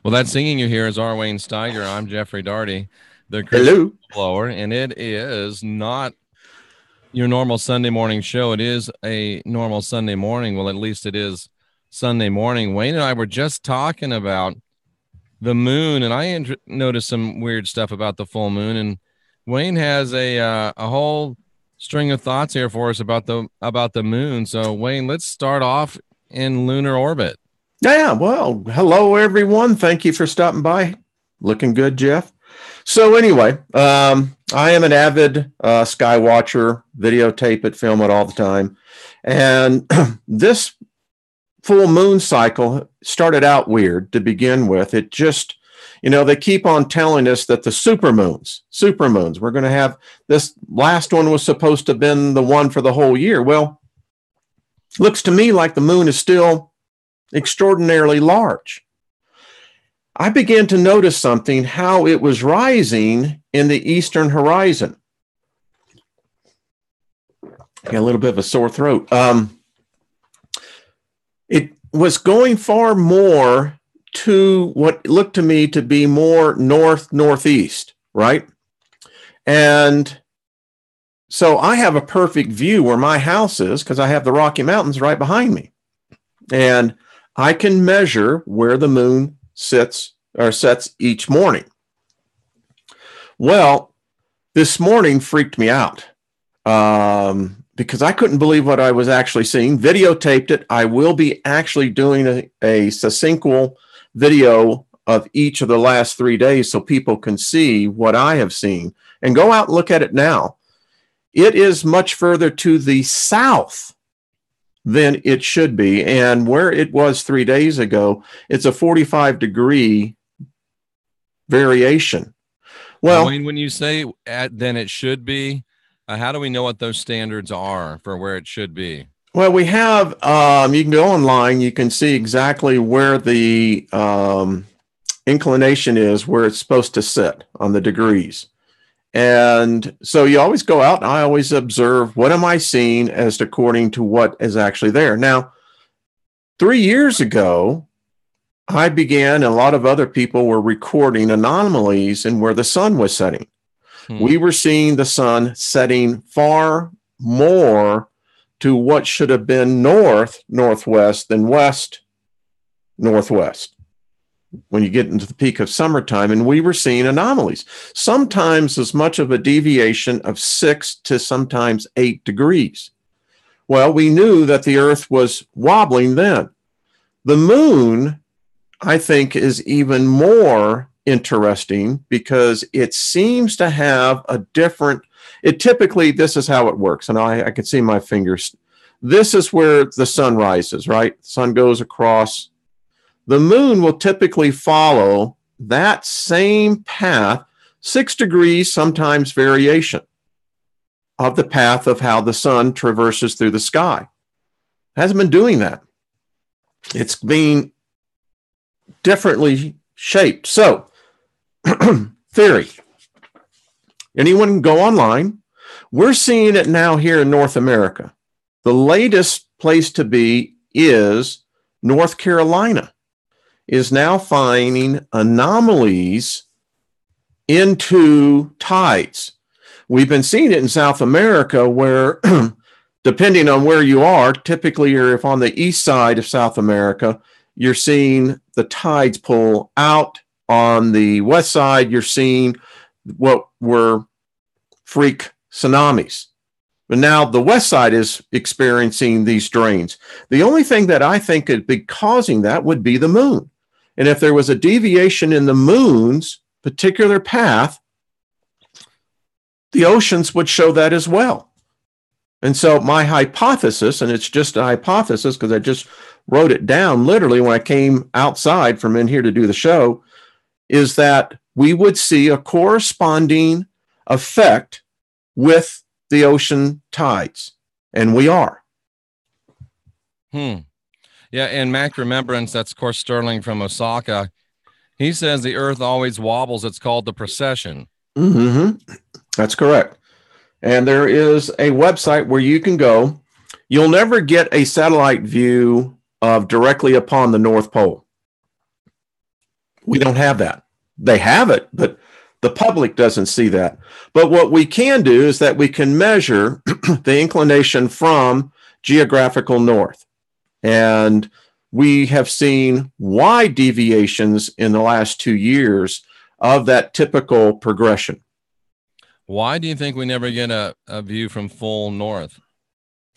Well, that singing you hear is R. Wayne Steiger. I'm Jeffrey Daugherty, the Hello. Christian Whistleblower, and it is not your normal Sunday morning show. It is a normal Sunday morning. Well, at least it is Sunday morning. Wayne and I were just talking about the moon, and I noticed some weird stuff about the full moon. And Wayne has a whole string of thoughts here for us about the moon. So, Wayne, let's start off in lunar orbit. Yeah, well, hello, everyone. Thank you for stopping by. Looking good, Jeff. So anyway, I am an avid sky watcher, videotape it, film it all the time. And this full moon cycle started out weird to begin with. It just, they keep on telling us that the supermoons, we're going to have this last one was supposed to have been the one for the whole year. Well, looks to me like the moon is still extraordinarily large. I began to notice something, how it was rising in the eastern horizon. Got a little bit of a sore throat. It was going far more to what looked to me to be more northeast, right? And so I have a perfect view where my house is because I have the Rocky Mountains right behind me. And I can measure where the moon sets each morning. Well, this morning freaked me out because I couldn't believe what I was actually seeing. Videotaped it. I will be actually doing a sequential video of each of the last 3 days so people can see what I have seen. And go out and look at it now. It is much further to the south than it should be. And where it was 3 days ago, it's a 45-degree variation. Well, Wayne, when you say then it should be, how do we know what those standards are for where it should be? Well, we have, you can go online, you can see exactly where the inclination is, where it's supposed to sit on the degrees. And so you always go out and I always observe what am I seeing as according to what is actually there. Now, 3 years ago, I began, and a lot of other people were recording anomalies in where the sun was setting. We were seeing the sun setting far more to what should have been northwest than northwest. When you get into the peak of summertime, and we were seeing anomalies, sometimes as much of a deviation of 6 to sometimes 8 degrees. Well, we knew that the earth was wobbling then. The moon, I think, is even more interesting because it seems to have a different, typically, this is how it works. And I can see my fingers. This is where the sun rises, right? The sun goes across. The moon will typically follow that same path, 6 degrees, sometimes variation of the path of how the sun traverses through the sky. It hasn't been doing that. It's being differently shaped. So, theory. Anyone can go online. We're seeing it now here in North America. The latest place to be is North Carolina. Is now finding anomalies into tides. We've been seeing it in South America where, depending on where you are, typically if on the east side of South America, you're seeing the tides pull out. On the west side, you're seeing what were freak tsunamis. But now the west side is experiencing these drains. The only thing that I think could be causing that would be the moon. And if there was a deviation in the moon's particular path, the oceans would show that as well. And so my hypothesis, and it's just a hypothesis because I just wrote it down literally when I came outside from in here to do the show, is that we would see a corresponding effect with the ocean tides. And we are. Yeah, and Mac Remembrance, that's of course Sterling from Osaka. He says the earth always wobbles. It's called the precession. That's correct. And there is a website where you can go. You'll never get a satellite view of directly upon the North Pole. We don't have that. They have it, but the public doesn't see that. But what we can do is that we can measure the inclination from geographical north. And we have seen wide deviations in the last 2 years of that typical progression. Why do you think we never get a view from full north?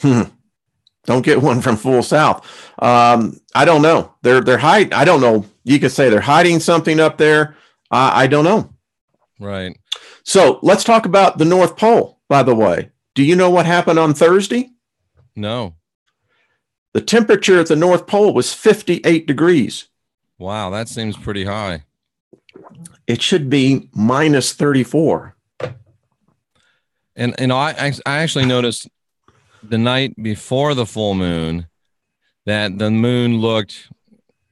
Don't get one from full south. I don't know. They're hiding. I don't know. You could say they're hiding something up there. I don't know. Right. So let's talk about the North Pole, by the way. Do you know what happened on Thursday? No. The temperature at the North Pole was 58 degrees. Wow, that seems pretty high. It should be minus 34. And I actually noticed the night before the full moon that the moon looked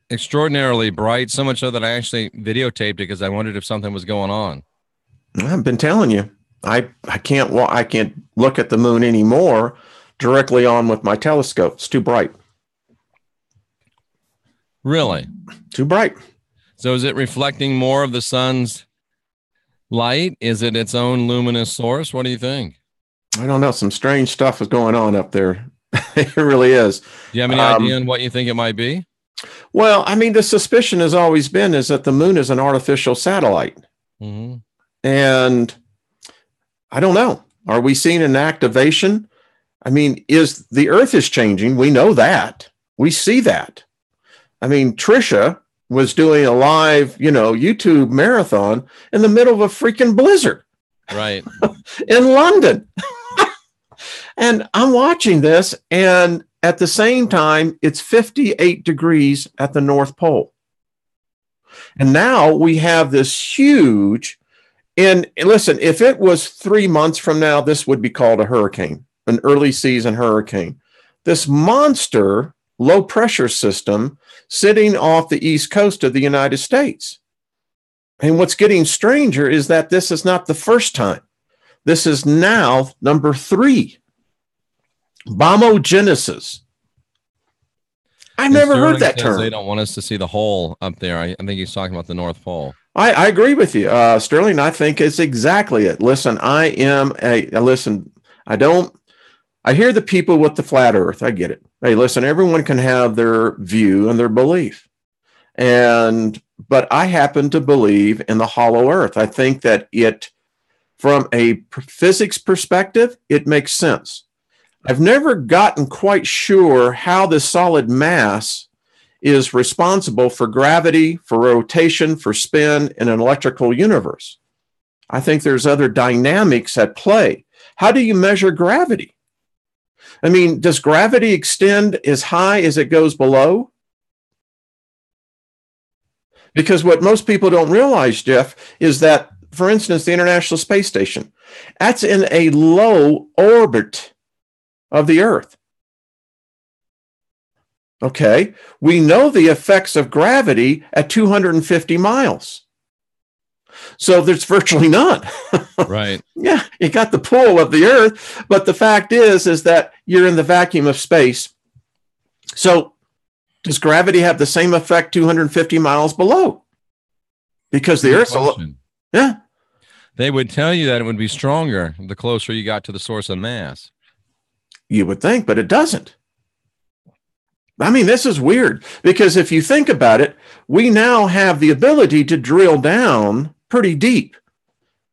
extraordinarily bright, so much so that I actually videotaped it because I wondered if something was going on. I've been telling you, I can't look at the moon anymore directly on with my telescope. It's too bright. Really? Too bright. So is it reflecting more of the sun's light? Is it its own luminous source? What do you think? I don't know. Some strange stuff is going on up there. It really is. Do you have any idea on what you think it might be? Well, I mean, the suspicion has always been is that the moon is an artificial satellite. Mm-hmm. And I don't know. Are we seeing an activation? I mean, the Earth is changing. We know that. We see that. I mean, Trisha was doing a live, YouTube marathon in the middle of a freaking blizzard. Right. In London. And I'm watching this, and at the same time, it's 58 degrees at the North Pole. And now we have this huge, and listen, if it was 3 months from now, this would be called a hurricane, an early season hurricane. This monster low pressure system sitting off the east coast of the United States. And what's getting stranger is that this is not the first time. This is now number 3. Bombogenesis. I never heard that term. They don't want us to see the hole up there. I think he's talking about the North Pole. I agree with you, Sterling. I think it's exactly it. Listen, I hear the people with the flat earth. I get it. Hey, listen, everyone can have their view and their belief. But I happen to believe in the hollow earth. I think that from a physics perspective, it makes sense. I've never gotten quite sure how the solid mass is responsible for gravity, for rotation, for spin in an electrical universe. I think there's other dynamics at play. How do you measure gravity? I mean, does gravity extend as high as it goes below? Because what most people don't realize, Jeff, is that, for instance, the International Space Station, that's in a low orbit of the Earth. Okay, we know the effects of gravity at 250 miles. So there's virtually none. Right. Yeah, you got the pull of the Earth, but the fact is that you're in the vacuum of space. So does gravity have the same effect 250 miles below? Because the Earth's yeah. They would tell you that it would be stronger the closer you got to the source of mass. You would think, but it doesn't. I mean, this is weird because if you think about it, we now have the ability to drill down pretty deep.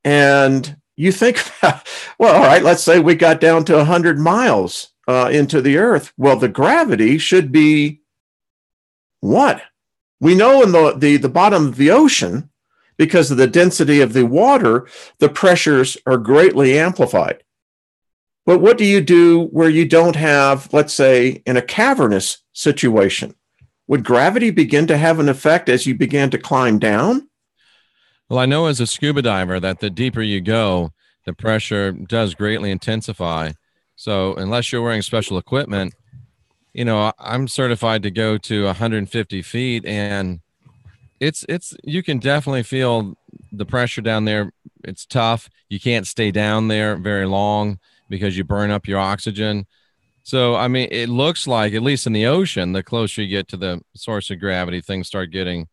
And you think about, well, all right, let's say we got down to 100 miles into the Earth. Well, the gravity should be what? We know in the bottom of the ocean, because of the density of the water, the pressures are greatly amplified. But what do you do where you don't have, let's say, in a cavernous situation? Would gravity begin to have an effect as you began to climb down? Well, I know as a scuba diver that the deeper you go, the pressure does greatly intensify. So unless you're wearing special equipment, I'm certified to go to 150 feet, and you can definitely feel the pressure down there. It's tough. You can't stay down there very long because you burn up your oxygen. So, I mean, it looks like, at least in the ocean, the closer you get to the source of gravity, things start getting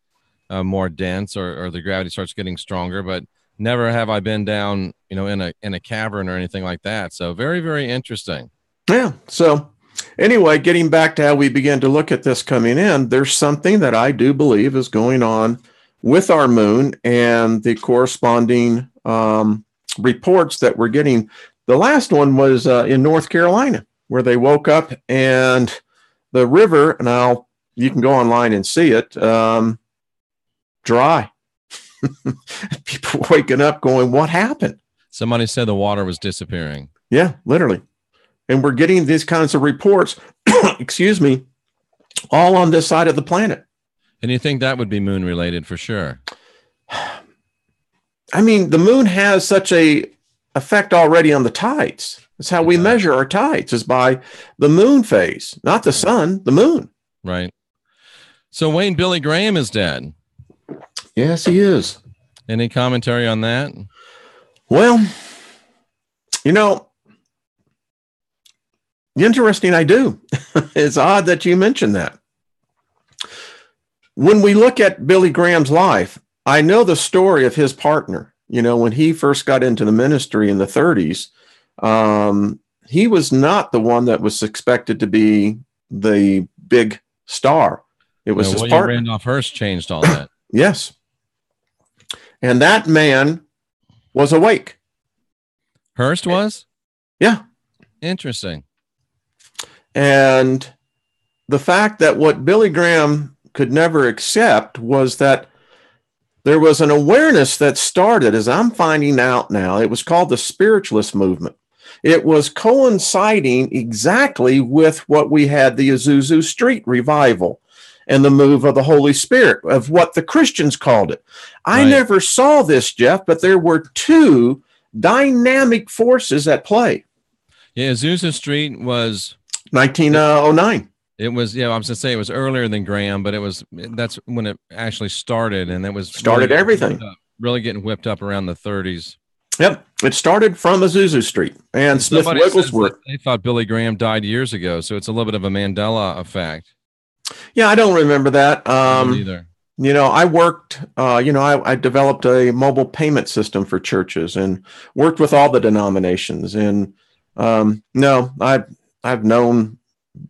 more dense, or the gravity starts getting stronger. But never have I been down, in a cavern or anything like that. So very, very interesting. Yeah. So anyway, getting back to how we began to look at this coming in, there's something that I do believe is going on with our moon and the corresponding reports that we're getting. The last one was in North Carolina, where they woke up and the river, now you can go online and see it, dry. People waking up going, what happened? Somebody said the water was disappearing. Yeah, literally. And we're getting these kinds of reports, excuse me, all on this side of the planet. And you think that would be moon related for sure? I mean, the moon has such a effect already on the tides. That's how we measure our tides, is by the moon phase, not the sun, the moon. Right. So Wayne, Billy Graham is dead. Yes, he is. Any commentary on that? Well, interesting, I do. It's odd that you mentioned that. When we look at Billy Graham's life, I know the story of his partner. When he first got into the ministry in the 30s, he was not the one that was expected to be the big star. It was his partner. Randolph Hearst changed all that. Yes. And that man was awake. Hearst was? Yeah. Interesting. And the fact that what Billy Graham could never accept was that there was an awareness that started, as I'm finding out now, it was called the spiritualist movement. It was coinciding exactly with what we had, the Azusa Street revival and the move of the Holy Spirit, of what the Christians called it. I never saw this, Jeff, but there were two dynamic forces at play. Yeah, Azusa Street was 1909. It was, I was going to say it was earlier than Graham, but that's when it actually started, and it was started really everything. Really getting whipped up around the 30s. Yep, it started from Azusa Street and Smith Wigglesworth. They thought Billy Graham died years ago, so it's a little bit of a Mandela effect. Yeah, I don't remember that. Either. I worked. I developed a mobile payment system for churches and worked with all the denominations. And no, I've known,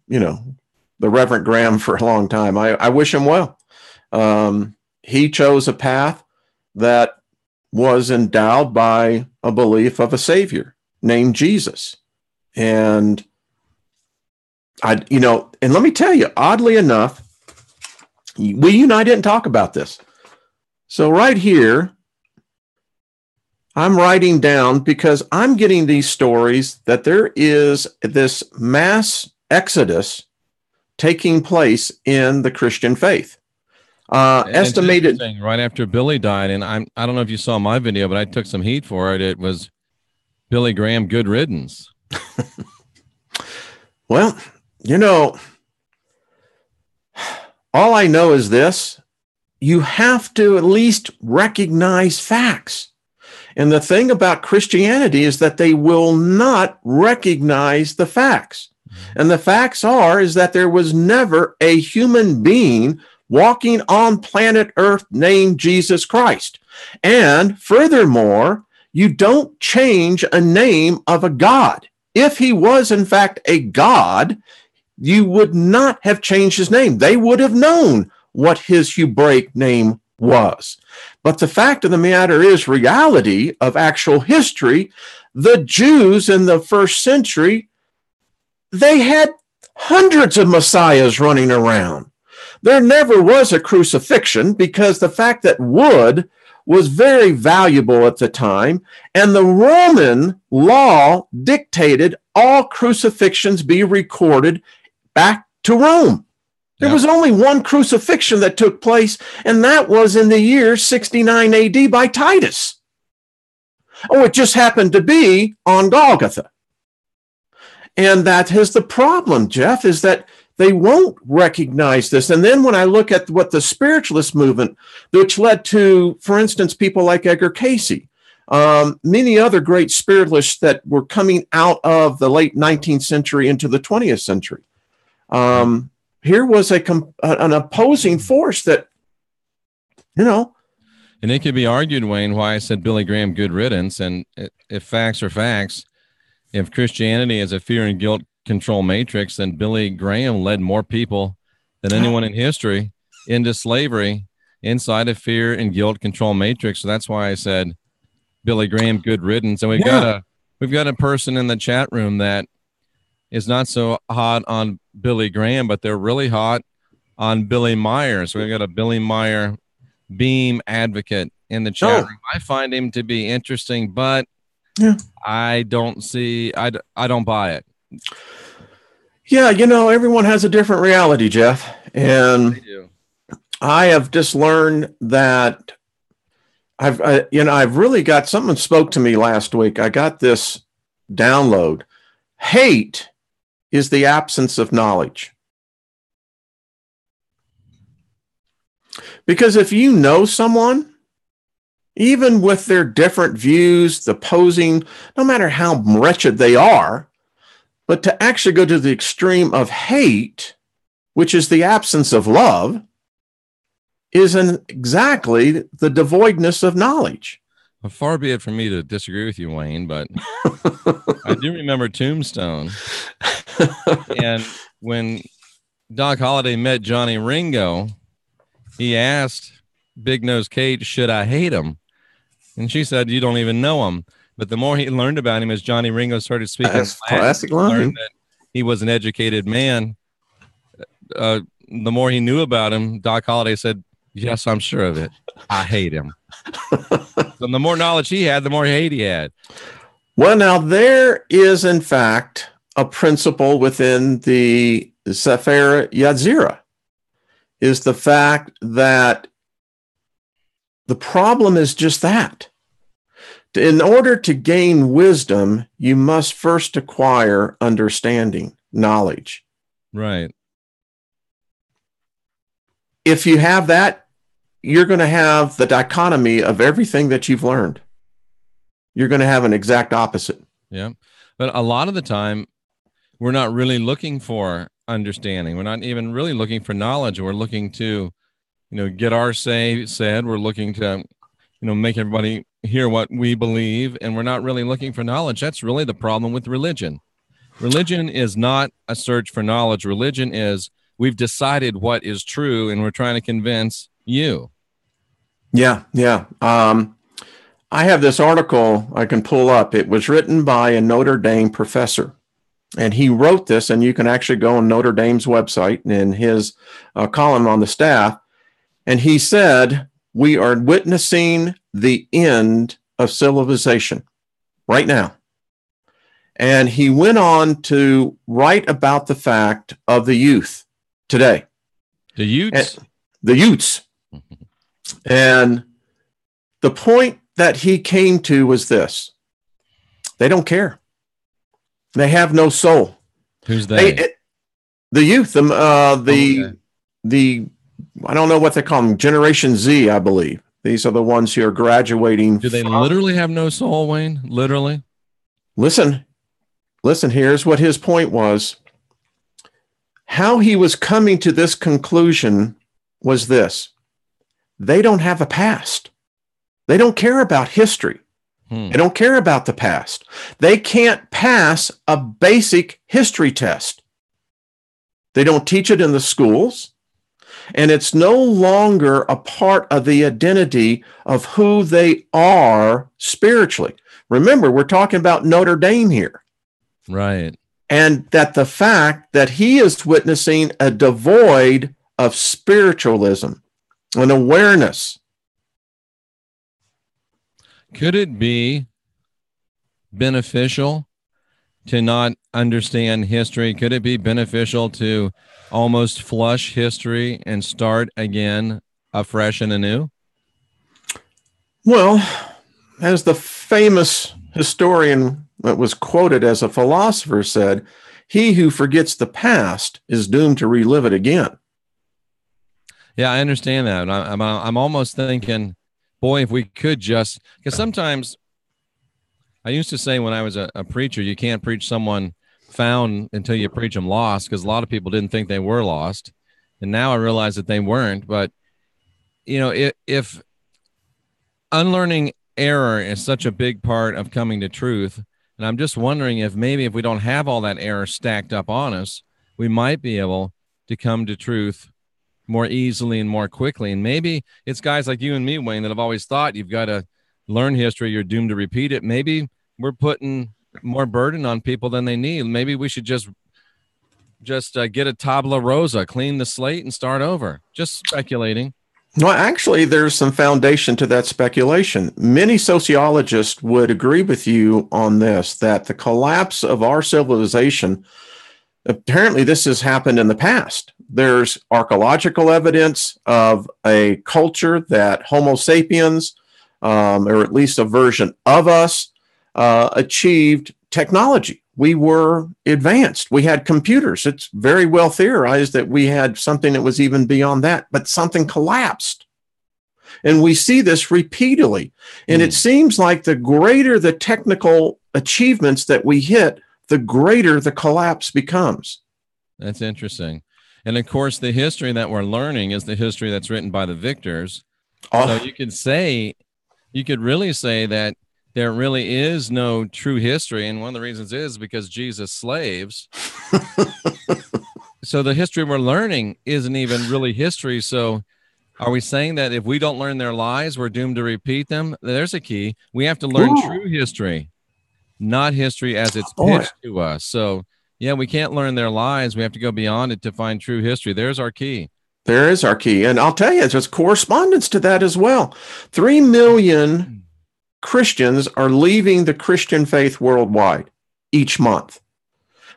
the Reverend Graham for a long time. I wish him well. He chose a path that was endowed by a belief of a Savior named Jesus. And and let me tell you, oddly enough, you and I didn't talk about this. So right here, I'm writing down, because I'm getting these stories that there is this mass exodus taking place in the Christian faith. Estimated right after Billy died, and I don't know if you saw my video, but I took some heat for it. It was Billy Graham, good riddance. Well, all I know is this: you have to at least recognize facts. And the thing about Christianity is that they will not recognize the facts. And the facts is that there was never a human being walking on planet Earth named Jesus Christ. And furthermore, you don't change a name of a God. If he was, in fact, a God, you would not have changed his name. They would have known what his Hebraic name was. But the fact of the matter is, reality of actual history, the Jews in the first century, they had hundreds of messiahs running around. There never was a crucifixion, because the fact that wood was very valuable at the time, and the Roman law dictated all crucifixions be recorded back to Rome. There was only one crucifixion that took place, and that was in the year 69 AD by Titus. Oh, it just happened to be on Golgotha. And that is the problem, Jeff, is that they won't recognize this. And then when I look at what the spiritualist movement, which led to, for instance, people like Edgar Cayce, many other great spiritualists that were coming out of the late 19th century into the 20th century. Here was an opposing force that You know, And it could be argued, Wayne, why I said Billy Graham, good riddance. And if facts are facts, if Christianity is a fear and guilt control matrix, then Billy Graham led more people than anyone in history into slavery inside a fear and guilt control matrix. So that's why I said Billy Graham, good riddance. And we've got a person in the chat room that is not so hot on Billy Graham, but they're really hot on Billy Meyer. So we've got a Billy Meyer Beam advocate in the chat room. I find him to be interesting, but I don't buy it. Yeah, everyone has a different reality, Jeff. And I have just learned that I've really got, someone spoke to me last week. I got this download. Hate is the absence of knowledge. Because if you know someone, even with their different views, the posing, no matter how wretched they are, but to actually go to the extreme of hate, which is the absence of love, is exactly the devoidness of knowledge. Well, far be it from me to disagree with you, Wayne, but I do remember Tombstone. And when Doc Holliday met Johnny Ringo, he asked Big Nose Kate, should I hate him? And she said, you don't even know him. But the more he learned about him as Johnny Ringo started speaking, that's classic line. Learned that he was an educated man. The more he knew about him, Doc Holliday said, yes, I'm sure of it. I hate him. So the more knowledge he had, the more hate he had. Well, now there is, in fact, a principle within the Sefer Yetzirah, is the fact that the problem is just that. In order to gain wisdom, you must first acquire understanding, knowledge. Right. If you have that, you're going to have the dichotomy of everything that you've learned. You're going to have an exact opposite. Yeah. But a lot of the time, we're not really looking for understanding. We're not even really looking for knowledge. We're looking to, get our say said. We're looking to, make everybody hear what we believe. And we're not really looking for knowledge. That's really the problem with religion. Religion is not a search for knowledge. Religion is, we've decided what is true and we're trying to convince you. Yeah. I have this article I can pull up. It was written by a Notre Dame professor, and he wrote this, and you can actually go on Notre Dame's website and in his column on the staff. And he said, we are witnessing the end of civilization right now. And he went on to write about the fact of the youth today. The youths? The youths. And the point that he came to was this: they don't care. They have no soul. Who's they? The youth. The I don't know what they call them. Generation Z, I believe. These are the ones who are graduating. Do they literally have no soul, Wayne? Literally? Listen. Here's what his point was. How he was coming to this conclusion was this: they don't have a past. They don't care about history. They don't care about the past. They can't pass a basic history test. They don't teach it in the schools, and it's no longer a part of the identity of who they are spiritually. Remember, we're talking about Notre Dame here. Right. And that the fact that he is witnessing a devoid of spiritualism, an awareness. Could it be beneficial to not understand history? Could it be beneficial to almost flush history and start again afresh and anew? Well, as the famous historian that was quoted as a philosopher said, he who forgets the past is doomed to relive it again. Yeah, I understand that. I'm almost thinking, boy, if we could just, because sometimes I used to say when I was a preacher, you can't preach someone found until you preach them lost, because a lot of people didn't think they were lost. And now I realize that they weren't. But if unlearning error is such a big part of coming to truth, and I'm just wondering if maybe if we don't have all that error stacked up on us, we might be able to come to truth more easily and more quickly. And maybe it's guys like you and me, Wayne, that have always thought you've got to learn history, you're doomed to repeat it. Maybe we're putting more burden on people than they need. Maybe we should just get a tabula rasa, clean the slate, and start over. Just speculating. Well, actually, there's some foundation to that speculation. Many sociologists would agree with you on this, that the collapse of our civilization, apparently this has happened in the past. There's archaeological evidence of a culture that Homo sapiens, or at least a version of us, achieved technology. We were advanced. We had computers. It's very well theorized that we had something that was even beyond that, but something collapsed. And we see this repeatedly. And it seems like the greater the technical achievements that we hit, the greater the collapse becomes. That's interesting. And of course, the history that we're learning is the history that's written by the victors. So you could really say that there really is no true history. And one of the reasons is because Jesus slaves. So the history we're learning isn't even really history. So are we saying that if we don't learn their lies, we're doomed to repeat them? There's a key. We have to learn true history, not history as it's pitched to us. So yeah, we can't learn their lies. We have to go beyond it to find true history. There's our key. There is our key. And I'll tell you, there's correspondence to that as well. 3 million Christians are leaving the Christian faith worldwide each month.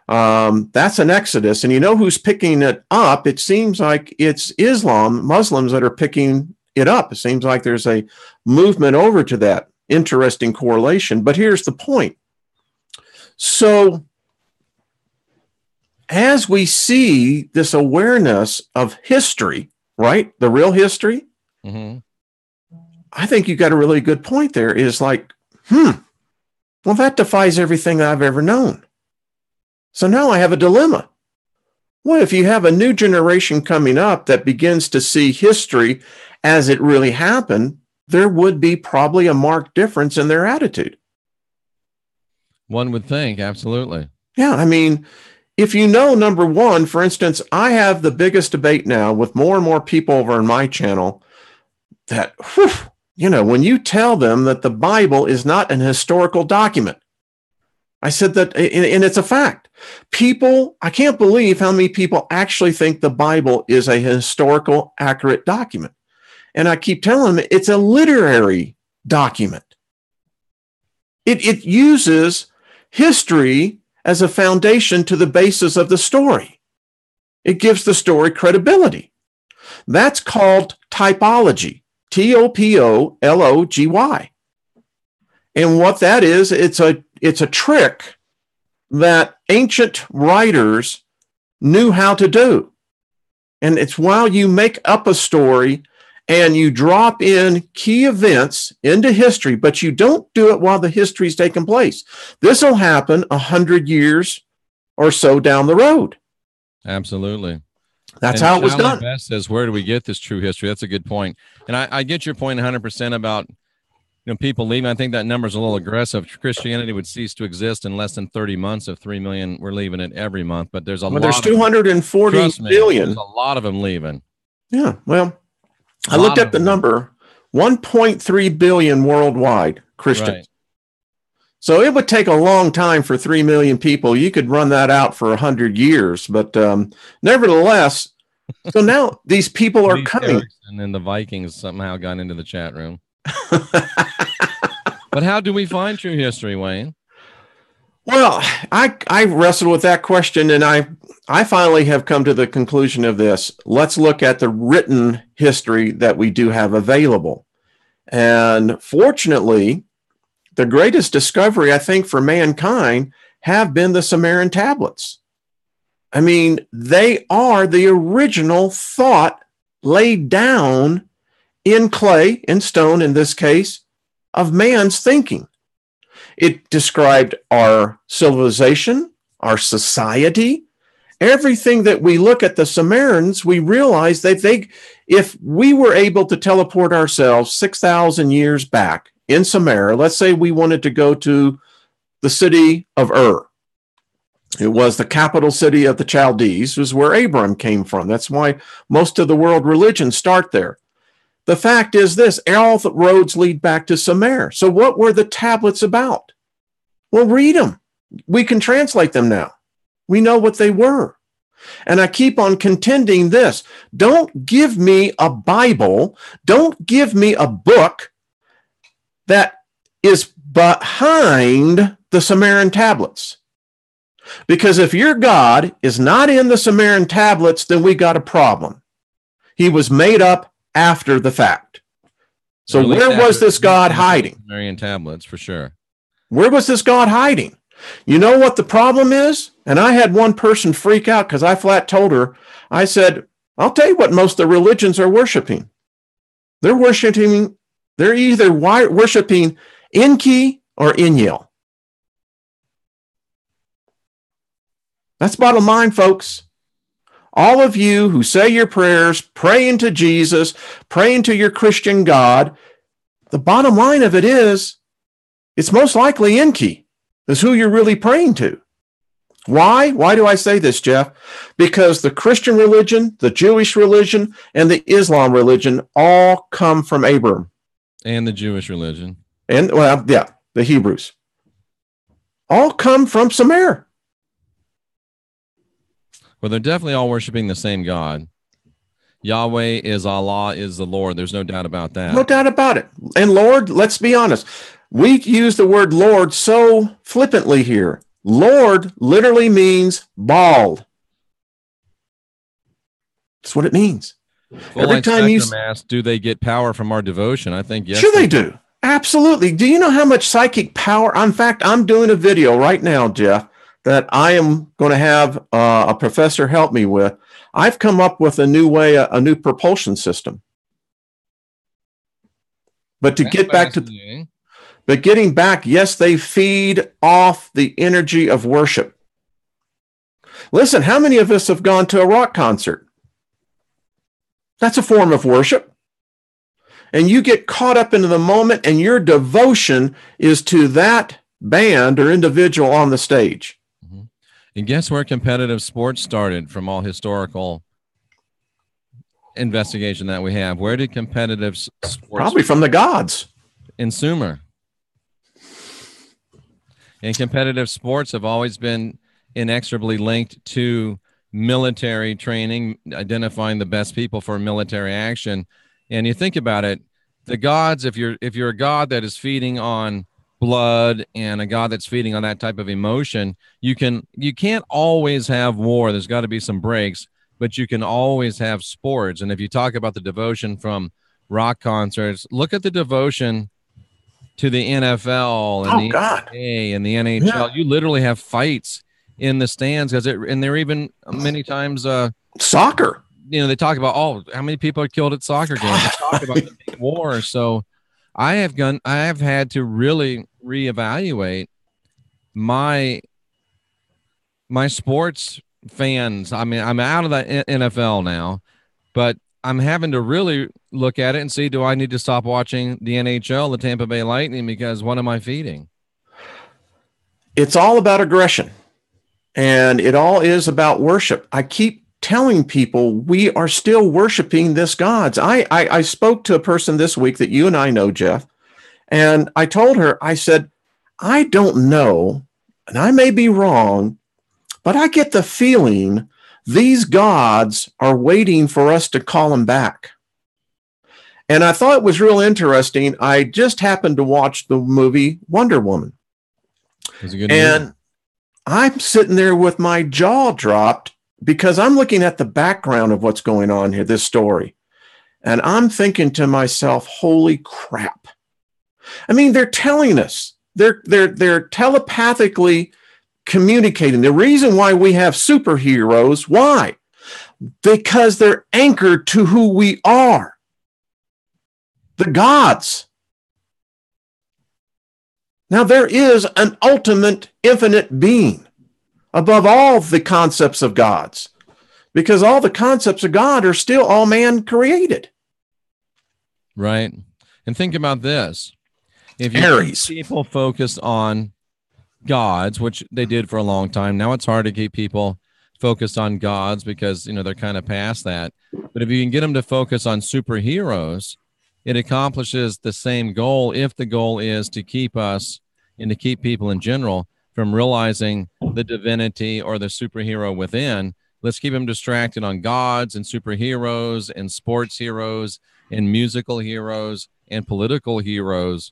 That's an exodus. And you know who's picking it up? It seems like it's Muslims that are picking it up. It seems like there's a movement over to that. Interesting correlation. But here's the point. So as we see this awareness of history, right? The real history, I think you got a really good point there, is like, well, that defies everything I've ever known. So now I have a dilemma. What if you have a new generation coming up that begins to see history as it really happened? There would be probably a marked difference in their attitude. One would think, absolutely. Yeah, I mean, if you know, number one, for instance, I have the biggest debate now with more and more people over on my channel that, when you tell them that the Bible is not an historical document, I said that, and it's a fact. People, I can't believe how many people actually think the Bible is a historical, accurate document. And I keep telling them it's a literary document. It uses history as a foundation to the basis of the story. It gives the story credibility. That's called typology. Topology. And what that is, it's a trick that ancient writers knew how to do. And it's while you make up a story and you drop in key events into history, but you don't do it while the history's taking place. This will happen 100 years or so down the road. Absolutely. That's how it was done. Best says, where do we get this true history? That's a good point. And I get your point 100% about people leaving. I think that number is a little aggressive. Christianity would cease to exist in less than 30 months if 3 million were leaving it every month. But there's there's 240 billion. There's a lot of them leaving. Yeah, well, I looked at the number, 1.3 billion worldwide Christians. Right. So it would take a long time for 3 million people. You could run that out for 100 years, but nevertheless, so now these people are coming. And then the Vikings somehow got into the chat room. But how do we find true history, Wayne? Well, I wrestled with that question, and I finally have come to the conclusion of this. Let's look at the written history that we do have available. And fortunately, the greatest discovery, I think, for mankind have been the Sumerian tablets. I mean, they are the original thought laid down in clay, in stone in this case, of man's thinking. It described our civilization, our society, everything that we look at the Sumerians, we realize that if we were able to teleport ourselves 6,000 years back in Sumer, let's say we wanted to go to the city of Ur. It was the capital city of the Chaldees, was where Abram came from. That's why most of the world religions start there. The fact is this, all the roads lead back to Sumer. So what were the tablets about? Well, read them. We can translate them now. We know what they were. And I keep on contending this. Don't give me a Bible. Don't give me a book that is behind the Sumerian tablets. Because if your God is not in the Sumerian tablets, then we got a problem. He was made up after the fact. So where was this God hiding? Sumerian tablets, for sure. Where was this God hiding? You know what the problem is? And I had one person freak out because I flat told her, I said, I'll tell you what most of the religions are worshiping. They're either worshiping Enki or Enlil. That's bottom line, folks. All of you who say your prayers, praying to Jesus, praying to your Christian God, the bottom line of it is, it's most likely Enki is who you're really praying to. Why? Why do I say this, Jeff? Because the Christian religion, the Jewish religion, and the Islam religion all come from Abram. And the Jewish religion. And, well, yeah, the Hebrews. All come from Sumer. Well, they're definitely all worshiping the same God. Yahweh is Allah, is the Lord. There's no doubt about that. No doubt about it. And Lord, let's be honest. We use the word Lord so flippantly here. Lord literally means bald. That's what it means. Every time you ask, do they get power from our devotion? I think yes. Sure they do. Absolutely. Do you know how much psychic power? In fact, I'm doing a video right now, Jeff, that I am going to have a professor help me with. I've come up with a new way, a new propulsion system. But to get back to, but getting back, yes, they feed off the energy of worship. Listen, how many of us have gone to a rock concert? That's a form of worship. And you get caught up into the moment and your devotion is to that band or individual on the stage. And guess where competitive sports started from all historical investigation that we have? Where did competitive sports Probably from the gods. In Sumer. And competitive sports have always been inexorably linked to military training, identifying the best people for military action. And you think about it, the gods, if you're a god that is feeding on blood and a God that's feeding on that type of emotion, you can't always have war. There's got to be some breaks, but you can always have sports. And if you talk about the devotion from rock concerts, look at the devotion to the NFL and the NBA and the NHL. Yeah. You literally have fights in the stands and they're even many times soccer. You know, they talk about how many people are killed at soccer games. They talk about the big war. So I have had to really reevaluate my sports fans. I mean, I'm out of the NFL now, but I'm having to really look at it and see, do I need to stop watching the NHL, the Tampa Bay Lightning, because what am I feeding? It's all about aggression, and it all is about worship. I keep telling people we are still worshiping this gods. I spoke to a person this week that you and I know, Jeff, and I told her, I said, I don't know, and I may be wrong, but I get the feeling these gods are waiting for us to call them back. And I thought it was real interesting. I just happened to watch the movie Wonder Woman. It was a good movie. I'm sitting there with my jaw dropped because I'm looking at the background of what's going on here, this story. And I'm thinking to myself, holy crap. I mean, they're telling us, they're telepathically communicating. The reason why we have superheroes, why? Because they're anchored to who we are. The gods. Now, there is an ultimate infinite being above all the concepts of gods. because all the concepts of God are still all man created. Right. And think about this. If you Aries. keep people focused on gods, which they did for a long time, now it's hard to keep people focused on gods because, you know, they're kind of past that. But if you can get them to focus on superheroes, it accomplishes the same goal if the goal is to keep us and to keep people in general from realizing the divinity or the superhero within. Let's keep them distracted on gods and superheroes and sports heroes and musical heroes and political heroes.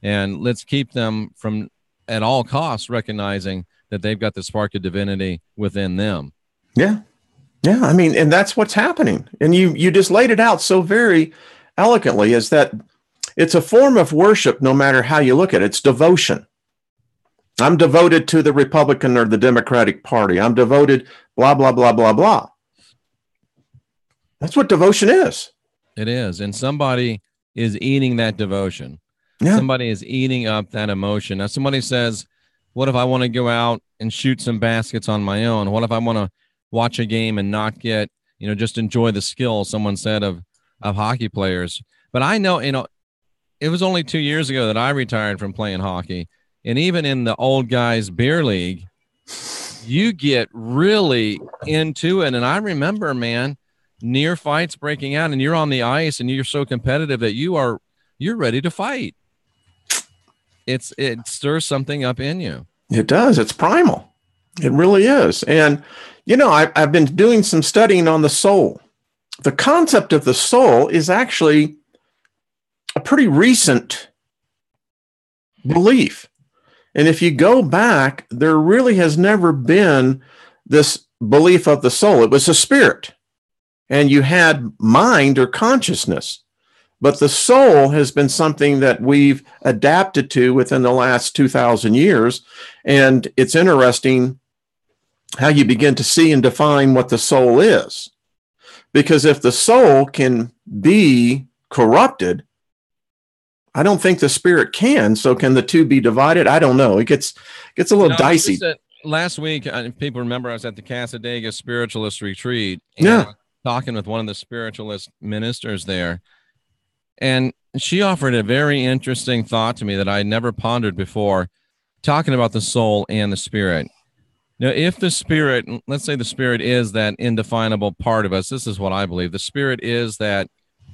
And let's keep them from at all costs recognizing that they've got the spark of divinity within them. Yeah. Yeah. I mean, and that's what's happening. And you just laid it out so very eloquently, is that it's a form of worship no matter how you look at it. It's devotion. I'm devoted to the Republican or the Democratic Party. I'm devoted, blah, blah, blah, blah, blah. That's what devotion is. It is. And somebody is eating that devotion. Yeah. Somebody is eating up that emotion. Now, somebody says, what if I want to go out and shoot some baskets on my own? What if I want to watch a game and not get, you know, just enjoy the skill, someone said, of hockey players? But I know, you know, it was only 2 years ago that I retired from playing hockey. And even in the old guys beer league, you get really into it. And I remember, man, near fights breaking out, and you're on the ice and you're so competitive that you're ready to fight. It stirs something up in you. It does. It's primal. It really is. And, you know, I've been doing some studying on the soul. The concept of the soul is actually a pretty recent belief. And if you go back, there really has never been this belief of the soul. It was a spirit, and you had mind or consciousness. But the soul has been something that we've adapted to within the last 2,000 years. And it's interesting how you begin to see and define what the soul is. Because if the soul can be corrupted, I don't think the spirit can. So can the two be divided? I don't know. It gets a little dicey. Last week, people remember I was at the Casadega Spiritualist Retreat. Yeah. Talking with one of the spiritualist ministers there. And she offered a very interesting thought to me that I had never pondered before, talking about the soul and the spirit. Now, if the spirit, let's say the spirit is that indefinable part of us, this is what I believe. The spirit is that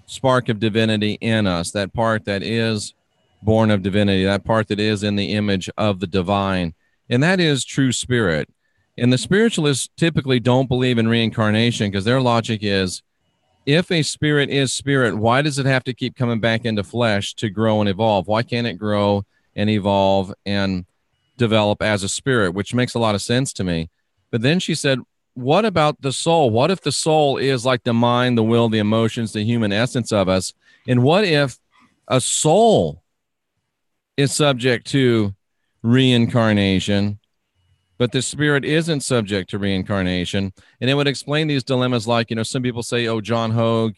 spark of divinity in us, that part that is born of divinity, that part that is in the image of the divine. And that is true spirit. And the spiritualists typically don't believe in reincarnation because their logic is, if a spirit is spirit, why does it have to keep coming back into flesh to grow and evolve? Why can't it grow and evolve and develop as a spirit, which makes a lot of sense to me. But then she said, what about the soul? What if the soul is like the mind, the will, the emotions, the human essence of us? And what if a soul is subject to reincarnation, but the spirit isn't subject to reincarnation? And it would explain these dilemmas like, you know, some people say, oh, John Hogue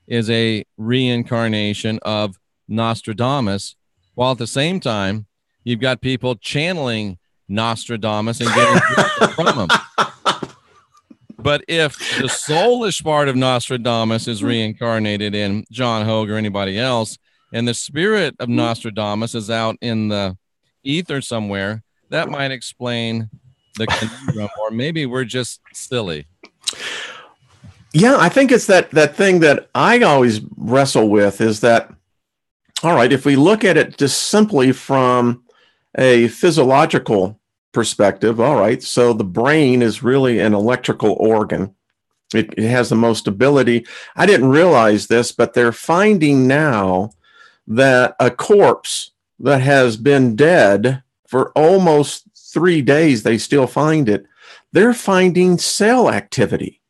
is a reincarnation of Nostradamus, while at the same time, you've got people channeling Nostradamus and getting from him. But if the soulish part of Nostradamus is reincarnated in John Hogue or anybody else, and the spirit of Nostradamus is out in the ether somewhere, that might explain the conundrum, or maybe we're just silly. Yeah, I think it's that thing that I always wrestle with is that, all right, if we look at it just simply from a physiological perspective, all right, so the brain is really an electrical organ. It has the most ability. I didn't realize this, but they're finding now that a corpse that has been dead for almost 3 days, they still find it. They're finding cell activity.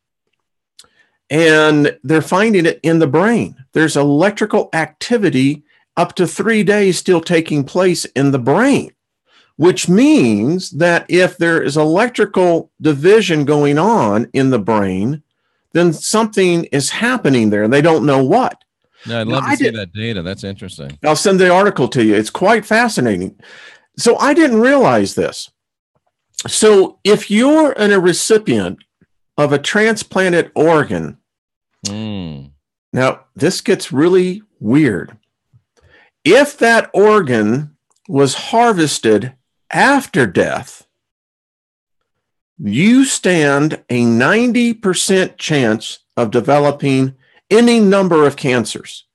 And they're finding it in the brain. There's electrical activity up to 3 days still taking place in the brain, which means that if there is electrical division going on in the brain, then something is happening there. They don't know what. Yeah, I'd love to see that data. That's interesting. I'll send the article to you. It's quite fascinating. So I didn't realize this. So if you're a recipient of a transplanted organ. Now, this gets really weird. If that organ was harvested after death, you stand a 90% chance of developing any number of cancers.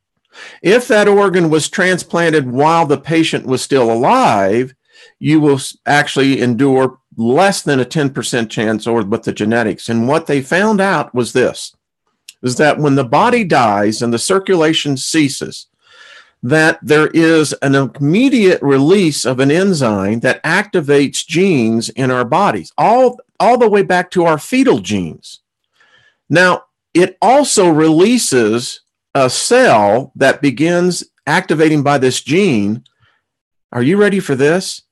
If that organ was transplanted while the patient was still alive, you will actually endure less than a 10% chance or with the genetics. And what they found out was this, is that when the body dies and the circulation ceases, that there is an immediate release of an enzyme that activates genes in our bodies, all the way back to our fetal genes. Now, it also releases a cell that begins activating by this gene. Are you ready for this?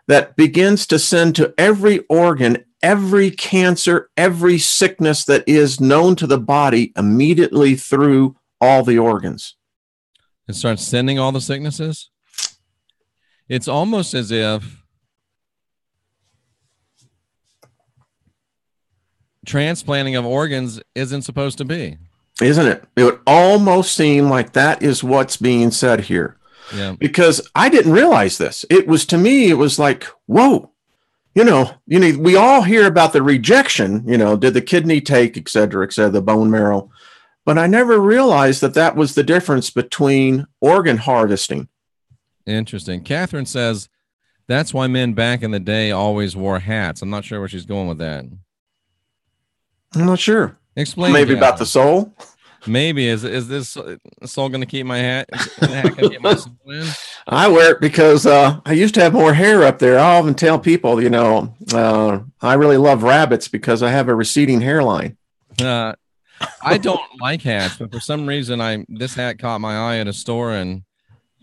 That begins to send to every organ, every cancer, every sickness that is known to the body immediately through all the organs. It starts sending all the sicknesses? It's almost as if transplanting of organs isn't supposed to be. Isn't it? It would almost seem like that is what's being said here. Yeah. Because I didn't realize this. It was, to me, it was like, whoa, we all hear about the rejection, did the kidney take, et cetera, the bone marrow. But I never realized that that was the difference between organ harvesting. Interesting. Catherine says that's why men back in the day always wore hats. I'm not sure where she's going with that. I'm not sure. Explain. Maybe about the soul. Maybe is this soul going to keep my hat? Keep my soul in? I wear it because I used to have more hair up there. I often tell people, I really love rabbits because I have a receding hairline. I don't like hats, but for some reason, this hat caught my eye at a store, and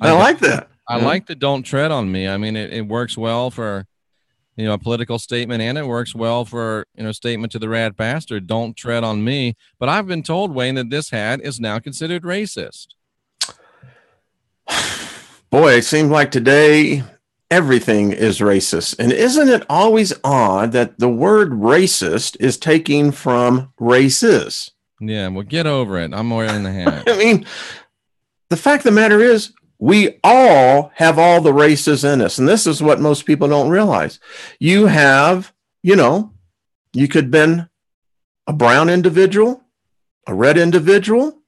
I like that. I like the "Don't tread on me." I mean, it works well for a political statement, and it works well for statement to the rat bastard, "Don't tread on me." But I've been told, Wayne, that this hat is now considered racist. Boy, it seems like today everything is racist. And isn't it always odd that the word racist is taken from races? Yeah, well, get over it. I'm wearing the hat. I mean, the fact of the matter is, we all have all the races in us. And this is what most people don't realize. You have, you could have been a brown individual, a red individual,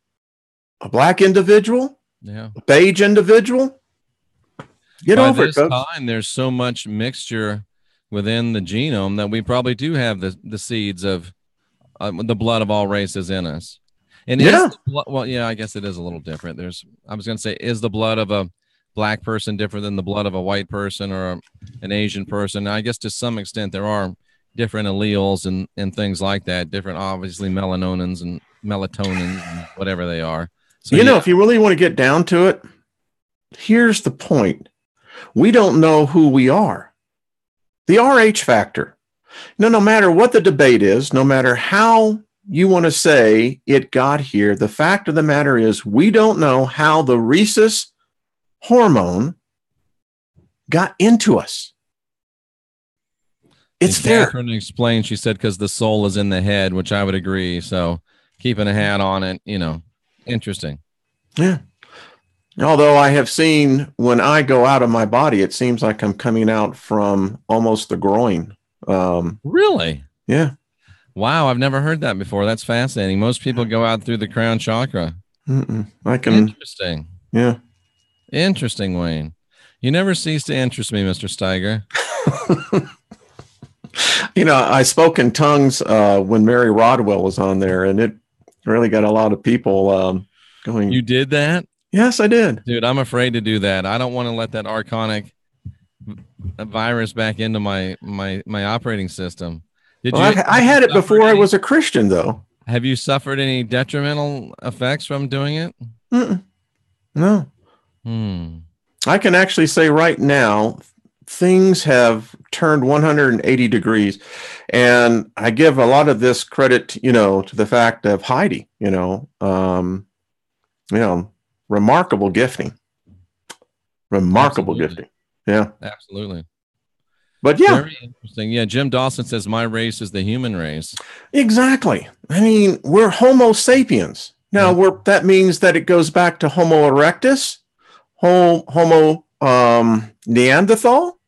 a black individual, a beige individual. Get over it, folks. There's so much mixture within the genome that we probably do have the seeds of the blood of all races in us. And I guess it is a little different. I was going to say, is the blood of a black person different than the blood of a white person or an Asian person? I guess to some extent there are different alleles and things like that, different, obviously, melanonins and melatonins and whatever they are. So, if you really want to get down to it, here's the point. We don't know who we are. The RH factor. No matter what the debate is, no matter how you want to say it got here, the fact of the matter is we don't know how the rhesus hormone got into us. It's there. Catherine explained, she said, because the soul is in the head, which I would agree. So keeping a hat on it, interesting. Yeah. Although I have seen when I go out of my body, it seems like I'm coming out from almost the groin. Really? Yeah. Wow, I've never heard that before. That's fascinating. Most people go out through the crown chakra. Interesting. Yeah. Interesting, Wayne. You never cease to interest me, Mr. Steiger. I spoke in tongues when Mary Rodwell was on there, and it really got a lot of people going. You did that? Yes, I did. Dude, I'm afraid to do that. I don't want to let that archonic virus back into my operating system. I had it before I was a Christian, though. Have you suffered any detrimental effects from doing it? No. I can actually say right now, things have turned 180 degrees. And I give a lot of this credit, to the fact of Heidi, remarkable gifting. Remarkable gifting. Yeah. Absolutely. But yeah, very interesting. Yeah, Jim Dawson says my race is the human race. exactly. I mean, we're Homo sapiens. Now, that means that it goes back to Homo erectus, Homo Neanderthal,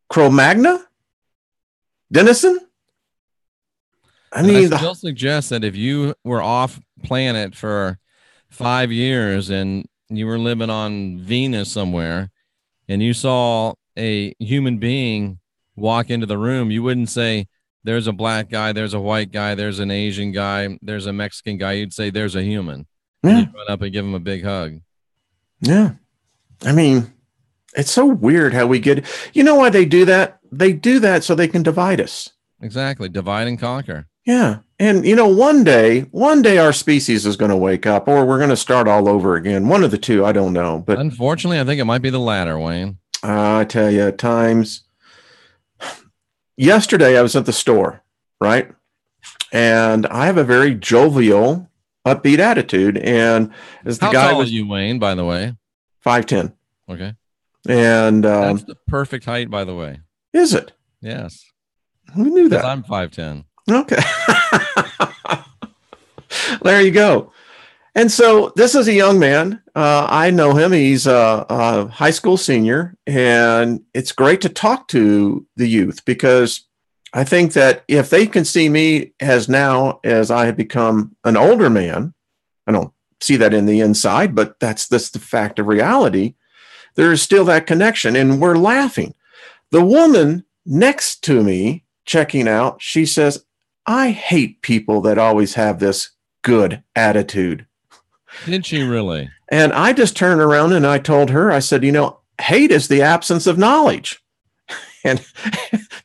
Cro-Magnon, Denison. I still suggest that if you were off planet for 5 years and you were living on Venus somewhere and you saw a human being walk into the room, you wouldn't say, there's a black guy, there's a white guy, there's an Asian guy, there's a Mexican guy. You'd say, there's a human. Yeah. And you'd run up and give him a big hug. Yeah. I mean, it's so weird how we get, you know why they do that? They do that so they can divide us. Exactly. Divide and conquer. Yeah. And, you know, one day our species is going to wake up, or we're going to start all over again. One of the two, I don't know. But unfortunately, I think it might be the latter, Wayne. I tell you, at times. Yesterday, I was at the store, right? And I have a very jovial, upbeat attitude. And as the guy tall are you, Wayne, by the way? 5'10". Okay. And that's the perfect height, by the way. Is it? Yes. Who knew that? I'm 5'10". Okay. There you go. And so this is a young man. I know him. He's a high school senior, and it's great to talk to the youth, because I think that if they can see me as I have become an older man, I don't see that in the inside, but that's the fact of reality. There is still that connection, and we're laughing. The woman next to me checking out, she says, I hate people that always have this good attitude. Did she really? And I just turned around and I told her, I said, you know, hate is the absence of knowledge. And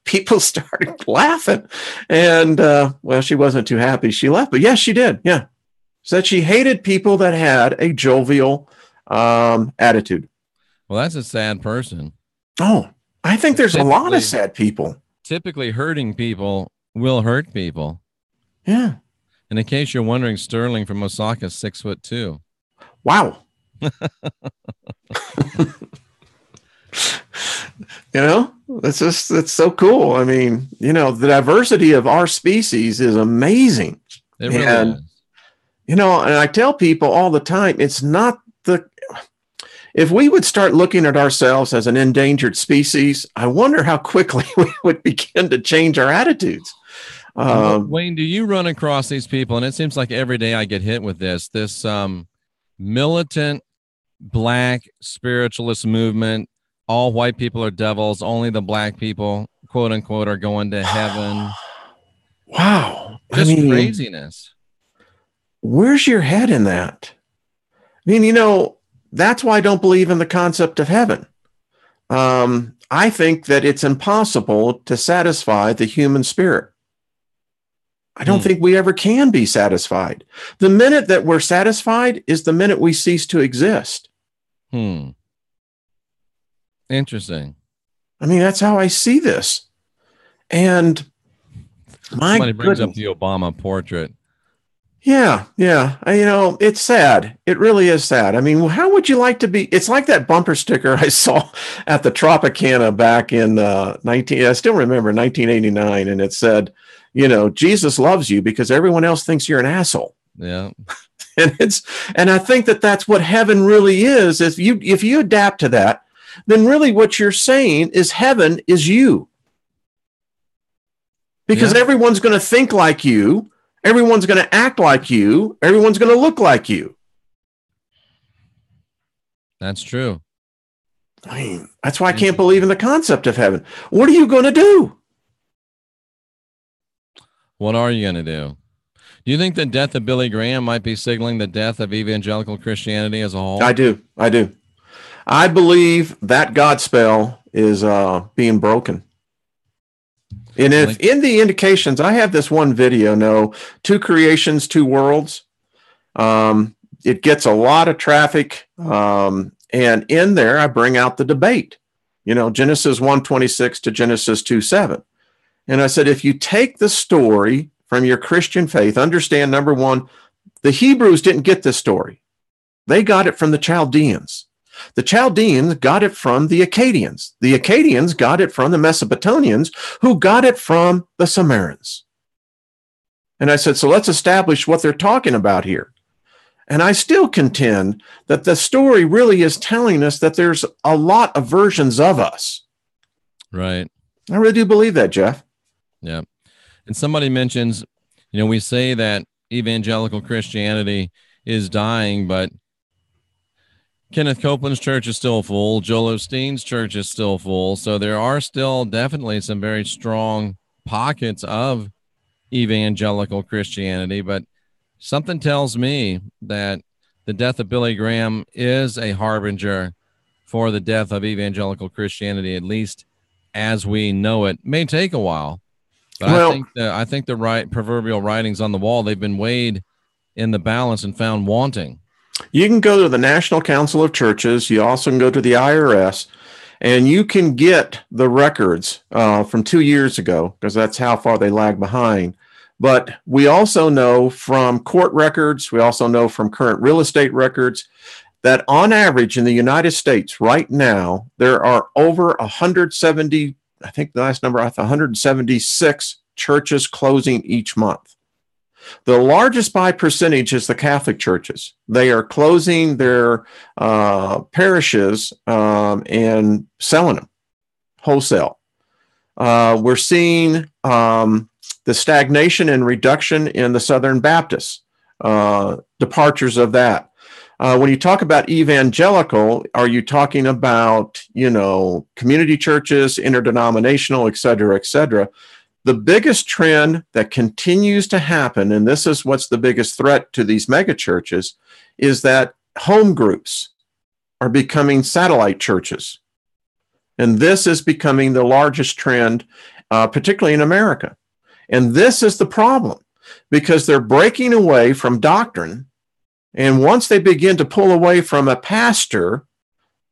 people started laughing. And, well, she wasn't too happy. She left, but yes, she did. Yeah. Said she hated people that had a jovial attitude. Well, that's a sad person. Oh, I think there's a lot of sad people. Typically hurting people will hurt people. Yeah. And in case you're wondering, Sterling from Osaka is 6'2". Wow. You know, it's so cool. I mean, you know, the diversity of our species is amazing. It really is. You know, and I tell people all the time, it's not if we would start looking at ourselves as an endangered species, I wonder how quickly we would begin to change our attitudes. Wayne, do you run across these people? And it seems like every day I get hit with this militant black spiritualist movement. All white people are devils. Only the black people, quote unquote, are going to heaven. Wow. Just craziness. Where's your head in that? I mean, you know, that's why I don't believe in the concept of heaven. I think that it's impossible to satisfy the human spirit. I don't think we ever can be satisfied. The minute that we're satisfied is the minute we cease to exist. Interesting. I mean, that's how I see this. And somebody brings up the Obama portrait. Yeah. You know, it's sad. It really is sad. I mean, how would you like to be? It's like that bumper sticker I saw at the Tropicana back in I still remember 1989, and it said, you know, Jesus loves you because everyone else thinks you're an asshole. Yeah. And I think that that's what heaven really is. If you adapt to that, then really what you're saying is heaven is you. Because everyone's going to think like you. Everyone's going to act like you. Everyone's going to look like you. That's true. I mean, that's why I can't believe in the concept of heaven. What are you going to do? What are you going to do? Do you think the death of Billy Graham might be signaling the death of evangelical Christianity as a whole? I do. I believe that God spell is being broken. And if in the indications, I have this one video, two creations, two worlds. It gets a lot of traffic. And in there, I bring out the debate, Genesis 1:26 to Genesis 2:7. And I said, if you take the story from your Christian faith, understand, number one, the Hebrews didn't get this story. They got it from the Chaldeans. The Chaldeans got it from the Akkadians. The Akkadians got it from the Mesopotamians, who got it from the Sumerians. And I said, so let's establish what they're talking about here. And I still contend that the story really is telling us that there's a lot of versions of us. Right. I really do believe that, Jeff. Yeah. And somebody mentions, we say that evangelical Christianity is dying, but Kenneth Copeland's church is still full. Joel Osteen's church is still full. So there are still definitely some very strong pockets of evangelical Christianity, but something tells me that the death of Billy Graham is a harbinger for the death of evangelical Christianity, at least as we know it. May take a while, but I think the right proverbial writings on the wall, they've been weighed in the balance and found wanting. You can go to the National Council of Churches. You also can go to the IRS, and you can get the records from 2 years ago, because that's how far they lag behind. But we also know from court records, we also know from current real estate records, that on average in the United States right now, there are over 170, I think the last number, 176 churches closing each month. The largest by percentage is the Catholic churches. They are closing their parishes and selling them wholesale. We're seeing the stagnation and reduction in the Southern Baptists, departures of that. When you talk about evangelical, are you talking about, community churches, interdenominational, et cetera, et cetera? The biggest trend that continues to happen, and this is what's the biggest threat to these mega churches, is that home groups are becoming satellite churches. And this is becoming the largest trend, particularly in America. And this is the problem, because they're breaking away from doctrine. And once they begin to pull away from a pastor,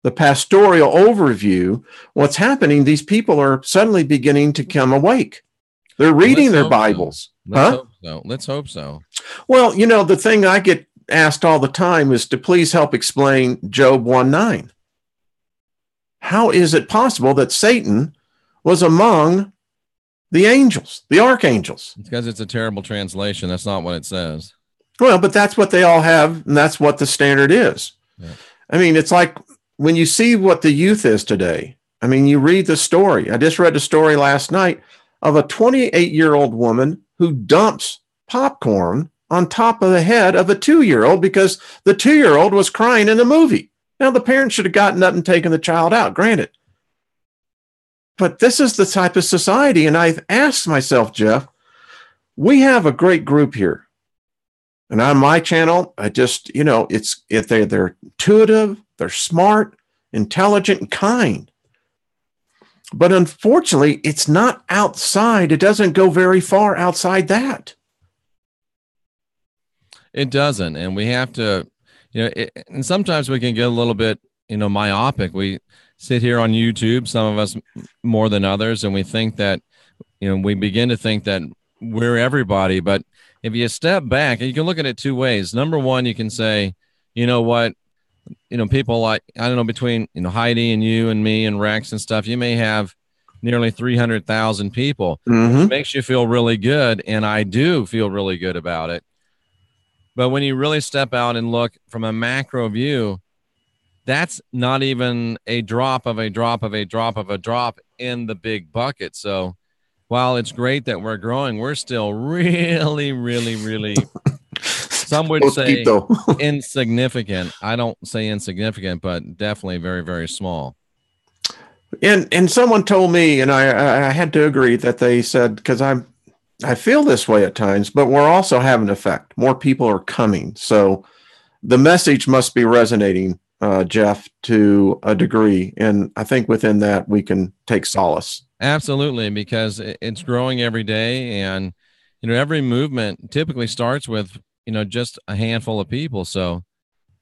the pastoral overview, what's happening, these people are suddenly beginning to come awake. They're reading their Bibles. Let's hope so. Well, the thing I get asked all the time is to please help explain Job 1:9. How is it possible that Satan was among the angels, the archangels? It's because it's a terrible translation. That's not what it says. Well, but that's what they all have, and that's what the standard is. Yeah. I mean, it's like when you see what the youth is today. I mean, you read the story. I just read a story last night of a 28-year-old woman who dumps popcorn on top of the head of a 2-year-old because the 2-year-old was crying in the movie. Now, the parents should have gotten up and taken the child out, granted. But this is the type of society, and I've asked myself, Jeff, we have a great group here. And on my channel, I just, they're intuitive, they're smart, intelligent, and kind. But unfortunately, it's not outside. It doesn't go very far outside that. It doesn't. And we have to, and sometimes we can get a little bit, myopic. We sit here on YouTube, some of us more than others, and we think that, we begin to think that we're everybody. But if you step back, and you can look at it two ways. Number one, you can say, you know what? People like, I don't know, between, Heidi and you and me and Rex and stuff, you may have nearly 300,000 people, which makes you feel really good. And I do feel really good about it. But when you really step out and look from a macro view, that's not even a drop of a drop of a drop of a drop in the big bucket. So while it's great that we're growing, we're still really, really, really, some would say insignificant. I don't say insignificant, but definitely very, very small. And someone told me, and I had to agree, that they said, because I feel this way at times, but we're also having an effect. More people are coming. So the message must be resonating, Jeff, to a degree. And I think within that, we can take solace. Absolutely, because it's growing every day. And, every movement typically starts with, just a handful of people. So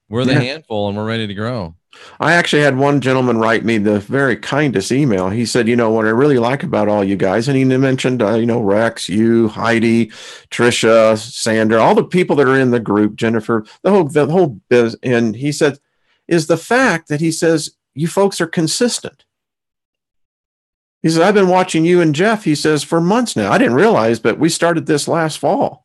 we're the handful and we're ready to grow. I actually had one gentleman write me the very kindest email. He said, what I really like about all you guys, and he mentioned, Rex, you, Heidi, Trisha, Sandra, all the people that are in the group, Jennifer, the whole business. And he said, is the fact that he says, you folks are consistent. He says, I've been watching you and Jeff, he says, for months now. I didn't realize, but we started this last fall.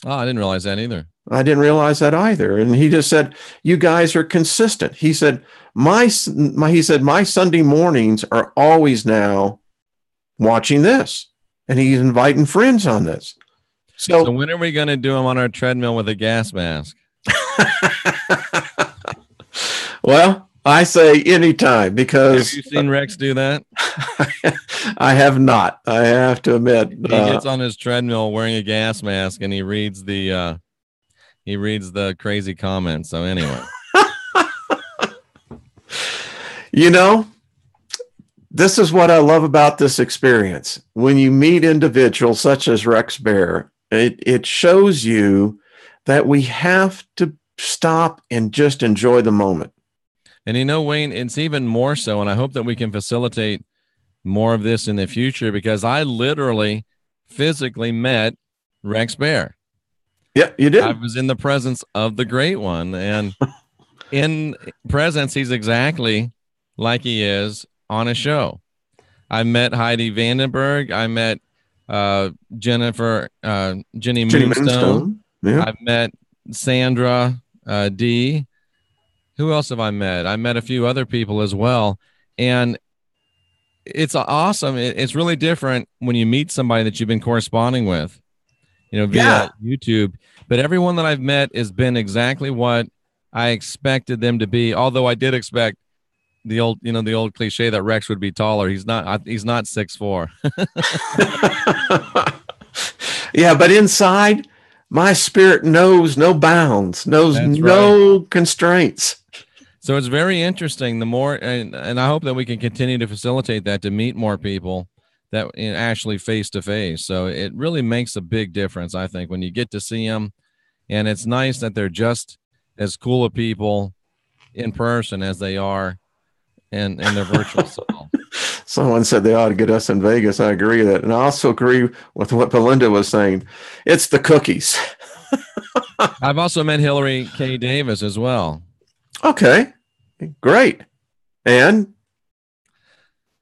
Oh, I didn't realize that either. I didn't realize that either. And he just said, you guys are consistent. He said, my Sunday mornings are always now watching this. And he's inviting friends on this. So when are we going to do them on our treadmill with a gas mask? Well, I say anytime, because have you seen Rex do that? I have not. I have to admit, he gets on his treadmill wearing a gas mask and he reads the crazy comments. So anyway, this is what I love about this experience. When you meet individuals such as Rex Bear, it shows you that we have to stop and just enjoy the moment. And Wayne, it's even more so, and I hope that we can facilitate more of this in the future, because I literally physically met Rex Bear. Yeah, you did. I was in the presence of the Great One, and in presence, he's exactly like he is on a show. I met Heidi Vandenberg. I met Jenny Moonstone. Yeah. I've met Sandra D. Who else have I met? I met a few other people as well. And it's awesome. It's really different when you meet somebody that you've been corresponding with, via YouTube. But everyone that I've met has been exactly what I expected them to be. Although I did expect the old cliche that Rex would be taller. He's not 6'4". Yeah, but inside, my spirit knows no bounds, knows no constraints. So it's very interesting. The more, and I hope that we can continue to facilitate that, to meet more people that actually face to face. So it really makes a big difference, I think, when you get to see them. And it's nice that they're just as cool of people in person as they are in their virtual self. Someone said they ought to get us in Vegas. I agree with that. And I also agree with what Belinda was saying. It's the cookies. I've also met Hillary K. Davis as well. Okay, great. And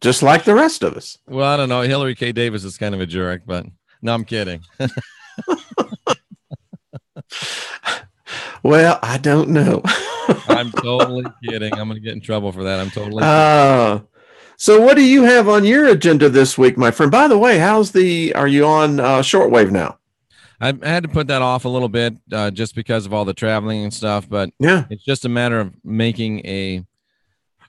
just like the rest of us. Well, I don't know. Hillary K. Davis is kind of a jerk, but no, I'm kidding. Well, I don't know. I'm totally kidding. I'm going to get in trouble for that. I'm totally kidding. So what do you have on your agenda this week, my friend? By the way, are you on shortwave now? I had to put that off a little bit just because of all the traveling and stuff, but yeah, it's just a matter of making a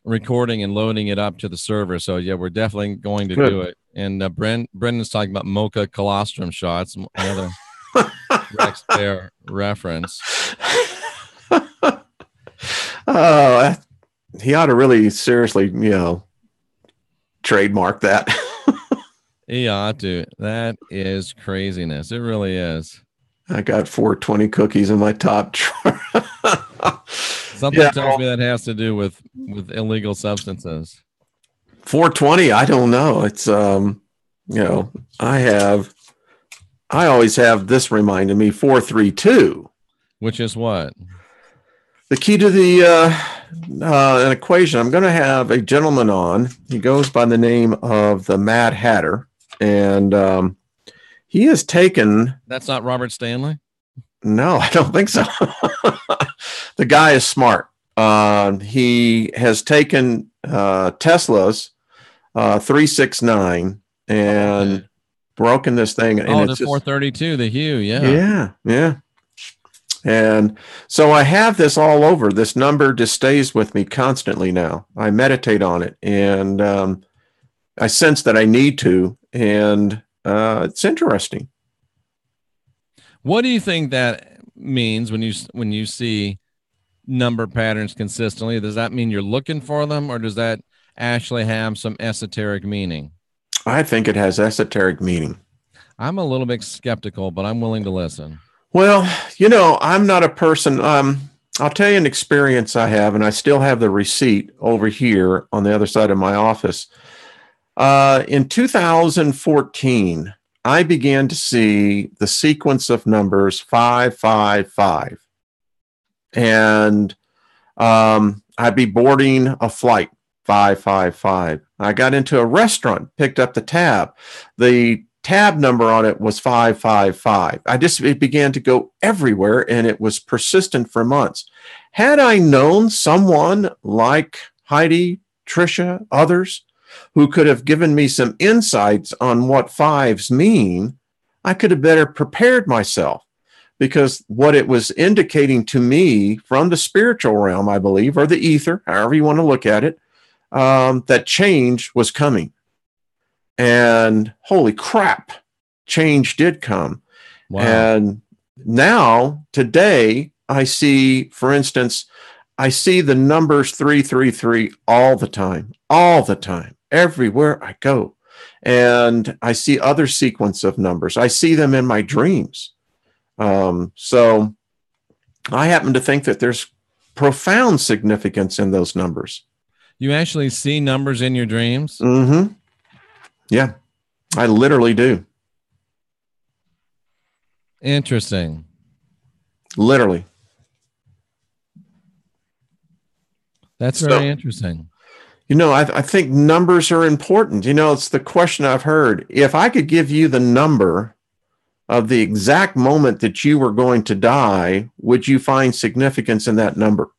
recording and loading it up to the server. So yeah, we're definitely going to do it. And Brendan's talking about mocha colostrum shots, another Rex Bear reference. Oh, he ought to really seriously, trademark that. He ought to. That is craziness. It really is. I got 420 cookies in my top drawer. Something tells me that has to do with illegal substances. 420, I don't know. It's I always have this reminding me 432. Which is what? The key to the an equation. I'm going to have a gentleman on. He goes by the name of the Mad Hatter, and he has taken. That's not Robert Stanley? No, I don't think so. The guy is smart. He has taken Tesla's 369 and broken this thing. And it's the 432, the hue. Yeah. And so I have this all over. This number just stays with me constantly now. I meditate on it, and I sense that I need to, and it's interesting. What do you think that means when you see number patterns consistently? Does that mean you're looking for them, or does that actually have some esoteric meaning? I think it has esoteric meaning. I'm a little bit skeptical, but I'm willing to listen. Well, I'm not a person. I'll tell you an experience I have, and I still have the receipt over here on the other side of my office. In 2014, I began to see the sequence of numbers 555. And I'd be boarding a flight, 555. I got into a restaurant, picked up the tab. The tab number on it was 555. It began to go everywhere, and it was persistent for months. Had I known someone like Heidi, Tricia, others who could have given me some insights on what fives mean, I could have better prepared myself, because what it was indicating to me from the spiritual realm, I believe, or the ether, however you want to look at it, that change was coming. And holy crap, change did come. Wow. And now, today, I see, for instance, I see the numbers 333 all the time, everywhere I go. And I see other sequence of numbers. I see them in my dreams. So I happen to think that there's profound significance in those numbers. You actually see numbers in your dreams? Mm-hmm. Yeah, I literally do. Interesting. Literally. That's very interesting. You know, I think numbers are important. You know, it's the question I've heard. If I could give you the number of the exact moment that you were going to die, would you find significance in that number?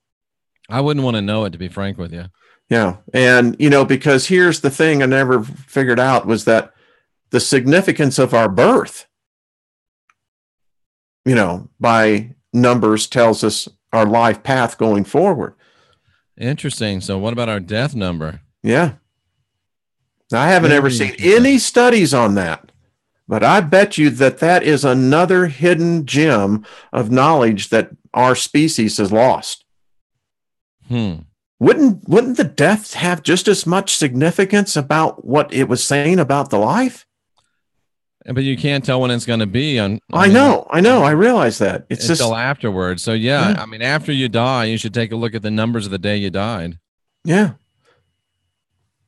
I wouldn't want to know it, to be frank with you. Yeah. And, you know, because here's the thing I never figured out was that the significance of our birth, you know, by numbers tells us our life path going forward. Interesting. So what about our death number? Yeah. I haven't ever seen any studies on that, but I bet you that is another hidden gem of knowledge that our species has lost. Wouldn't the death have just as much significance about what it was saying about the life? But you can't tell when it's going to be. I know. I realize that. It's just till afterwards. So yeah, I mean, after you die, you should take a look at the numbers of the day you died. Yeah.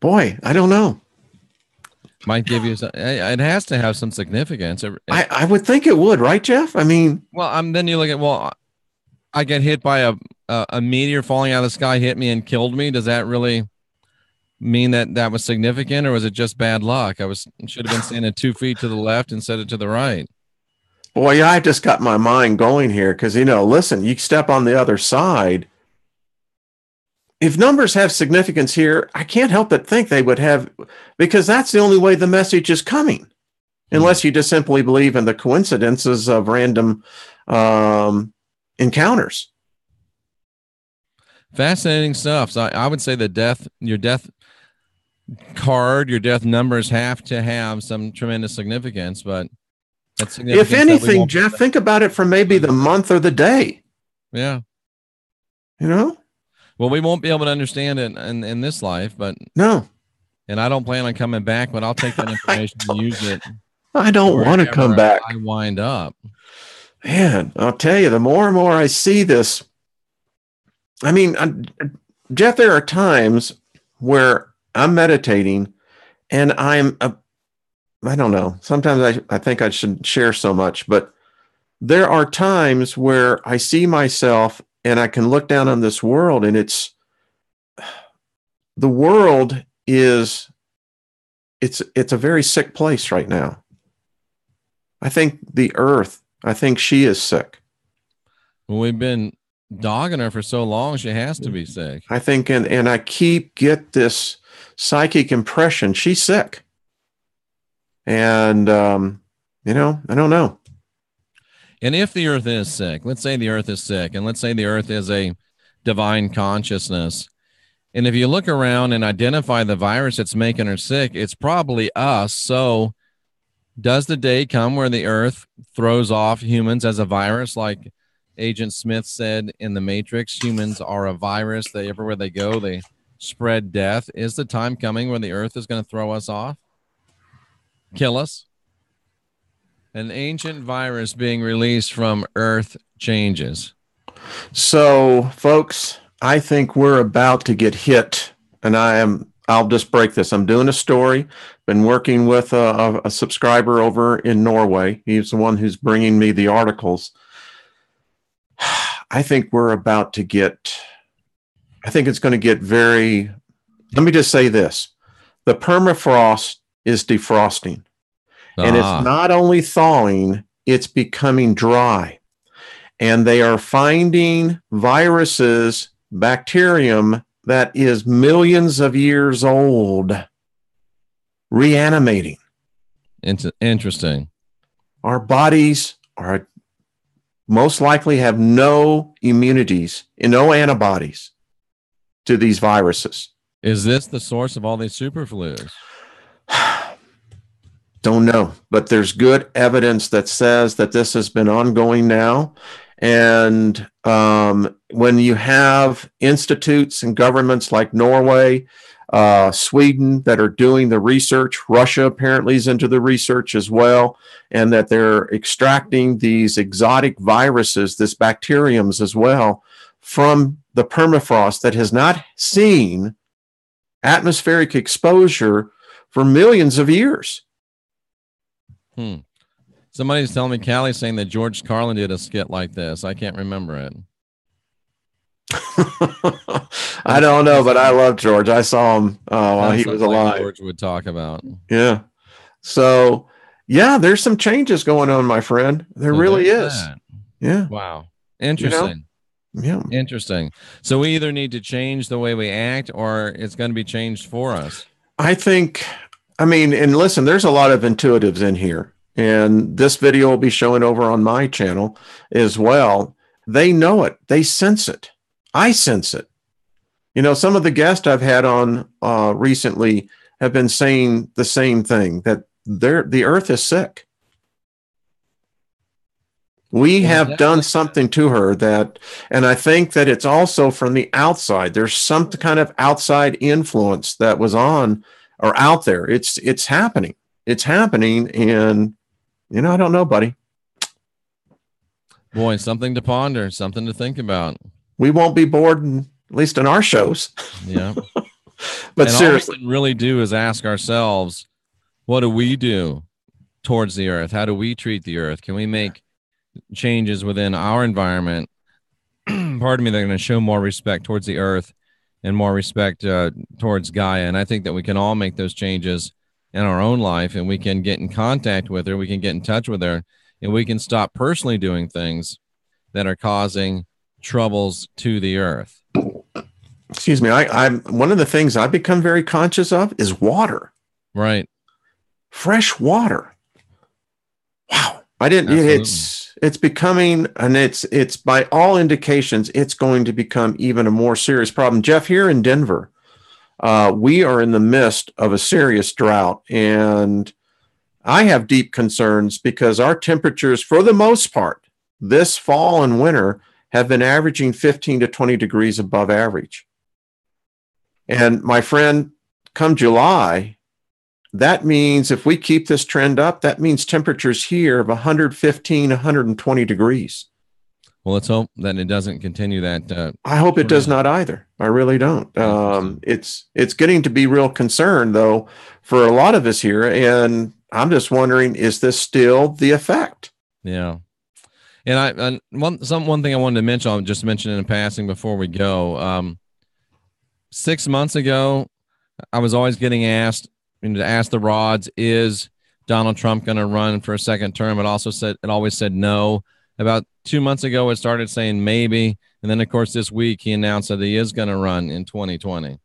Boy, I don't know. Might give you some, it has to have some significance. I would think it would, right, Jeff? I mean, well, then you look at, I get hit by a meteor falling out of the sky, hit me and killed me. Does that really mean that was significant, or was it just bad luck? Should have been standing 2 feet to the left instead of to the right. Boy, I just got my mind going here because, you know, listen, you step on the other side. If numbers have significance here, I can't help but think they would have, because that's the only way the message is coming, unless you just simply believe in the coincidences of random encounters. Fascinating stuff. So I would say your death card, your death numbers have to have some tremendous significance, but that's significance. If anything, Jeff, think about it from maybe the month or the day. Yeah. You know? Well, we won't be able to understand it in this life, but no. And I don't plan on coming back, but I'll take that information and use it. I don't want to come back. I wind up. Man, I'll tell you, the more and more I see this, I mean, Jeff, there are times where I'm meditating and I don't know, sometimes I think I shouldn't share so much, but there are times where I see myself and I can look down on this world, and the world is, it's a very sick place right now. I think the earth, I think she is sick. Well, we've been dogging her for so long, she has to be sick. I think, and I get this psychic impression she's sick. And, you know, I don't know. And if the earth is sick, let's say the earth is sick, and let's say the earth is a divine consciousness. And if you look around and identify the virus that's making her sick, it's probably us. So does the day come where the earth throws off humans as a virus? Like Agent Smith said in The Matrix, humans are a virus. Everywhere they go, they spread death. Is the time coming where the earth is going to throw us off? Kill us? An ancient virus being released from Earth changes. So, folks, I think we're about to get hit, and I'll just break this. I'm doing a story, been working with a subscriber over in Norway. He's the one who's bringing me the articles. I think we're about to get I think it's going to get very, let me just say this. The permafrost is defrosting. And it's not only thawing, it's becoming dry. And they are finding viruses, bacterium that is millions of years old, reanimating. Interesting. Our bodies are most likely have no immunities and no antibodies to these viruses. Is this the source of all these superflus? Don't know, but there's good evidence that says that this has been ongoing now. And when you have institutes and governments like Norway, Sweden that are doing the research, Russia apparently is into the research as well, and that they're extracting these exotic viruses, this bacteriums as well, from the permafrost that has not seen atmospheric exposure for millions of years. Somebody's telling me, Callie's saying that George Carlin did a skit like this. I can't remember it. I don't know, but I love George. I saw him while he was alive. Like George would talk about. Yeah. So, yeah, there's some changes going on, my friend. There really is. That. Yeah. Wow. Interesting. Yeah. Interesting. So we either need to change the way we act or it's going to be changed for us. I think, and listen, there's a lot of intuitives in here. And this video will be showing over on my channel as well. They know it. They sense it. I sense it. Some of the guests I've had on recently have been saying the same thing, that the earth is sick. We have done something to her and I think that it's also from the outside. There's some kind of outside influence that was on or out there. It's happening. It's happening. And, I don't know, buddy. Boy, something to ponder, something to think about. We won't be bored, at least in our shows. Yeah. But seriously, all we can really do is ask ourselves, what do we do towards the earth? How do we treat the earth? Can we make changes within our environment? Pardon me, they're going to show more respect towards the earth and more respect towards Gaia. And I think that we can all make those changes in our own life, and we can get in contact with her. We can get in touch with her, and we can stop personally doing things that are causing troubles to the earth. Excuse me. I'm one of the things I've become very conscious of is water. Right. Fresh water. Wow. It's becoming, and it's by all indications, it's going to become even a more serious problem. Jeff, here in Denver, we are in the midst of a serious drought, and I have deep concerns because our temperatures, for the most part, this fall and winter have been averaging 15 to 20 degrees above average. And my friend, come July, that means if we keep this trend up, that means temperatures here of 115, 120 degrees. Well, let's hope that it doesn't continue that. I hope it does not either. I really don't. It's getting to be real concern, though, for a lot of us here. And I'm just wondering, is this still the effect? Yeah. And one thing I wanted to mention, I'll just mention in passing before we go. 6 months ago, I was always getting asked, to ask the rods, is Donald Trump going to run for a second term? It always said no. About 2 months ago, it started saying maybe. And then, of course, this week he announced that he is going to run in 2020.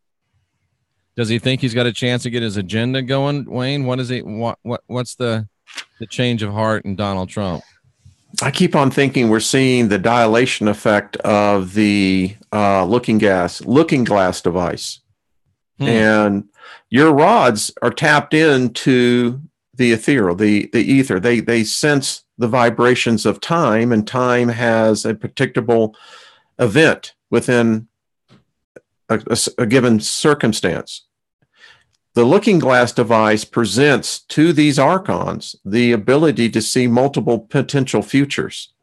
Does he think he's got a chance to get his agenda going, Wayne? What's the change of heart in Donald Trump? I keep on thinking we're seeing the dilation effect of the looking glass device. And your rods are tapped into the ethereal, the ether. They sense the vibrations of time, and time has a predictable event within a given circumstance. The looking glass device presents to these archons the ability to see multiple potential futures.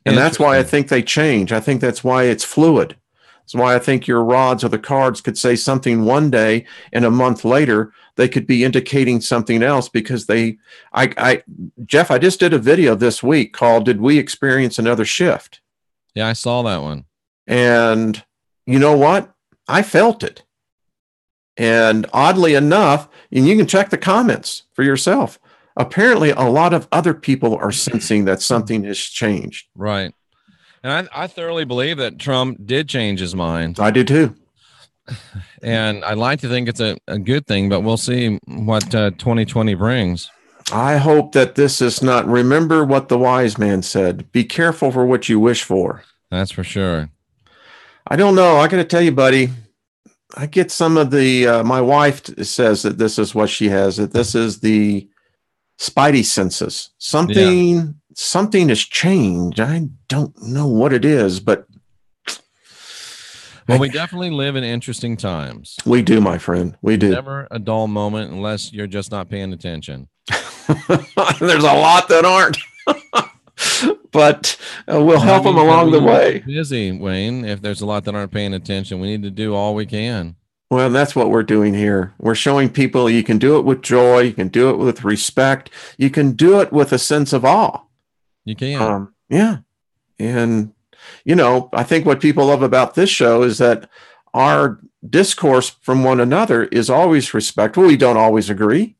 And that's why I think they change. I think that's why it's fluid. That's why I think your rods or the cards could say something one day, and a month later, they could be indicating something else because Jeff, I just did a video this week called, Did We Experience Another Shift? Yeah, I saw that one. And you know what? I felt it. And oddly enough, and you can check the comments for yourself. Apparently, a lot of other people are sensing that something has changed. Right. And I thoroughly believe that Trump did change his mind. I do too. And I'd like to think it's a good thing, but we'll see what 2020 brings. I hope that this is not, remember what the wise man said, be careful for what you wish for. That's for sure. I don't know. I got to tell you, buddy, I get some of the, my wife says that this is what she has, that this is the spidey senses. Something has changed. I don't know what it is, but. Well, we definitely live in interesting times. We do, my friend. We do. Never a dull moment unless you're just not paying attention. There's a lot that aren't. But we'll help them along the way. Busy, Wayne. If there's a lot that aren't paying attention, we need to do all we can. Well, that's what we're doing here. We're showing people you can do it with joy. You can do it with respect. You can do it with a sense of awe. You can. Yeah. And, you know, I think what people love about this show is that our discourse from one another is always respectful. We don't always agree.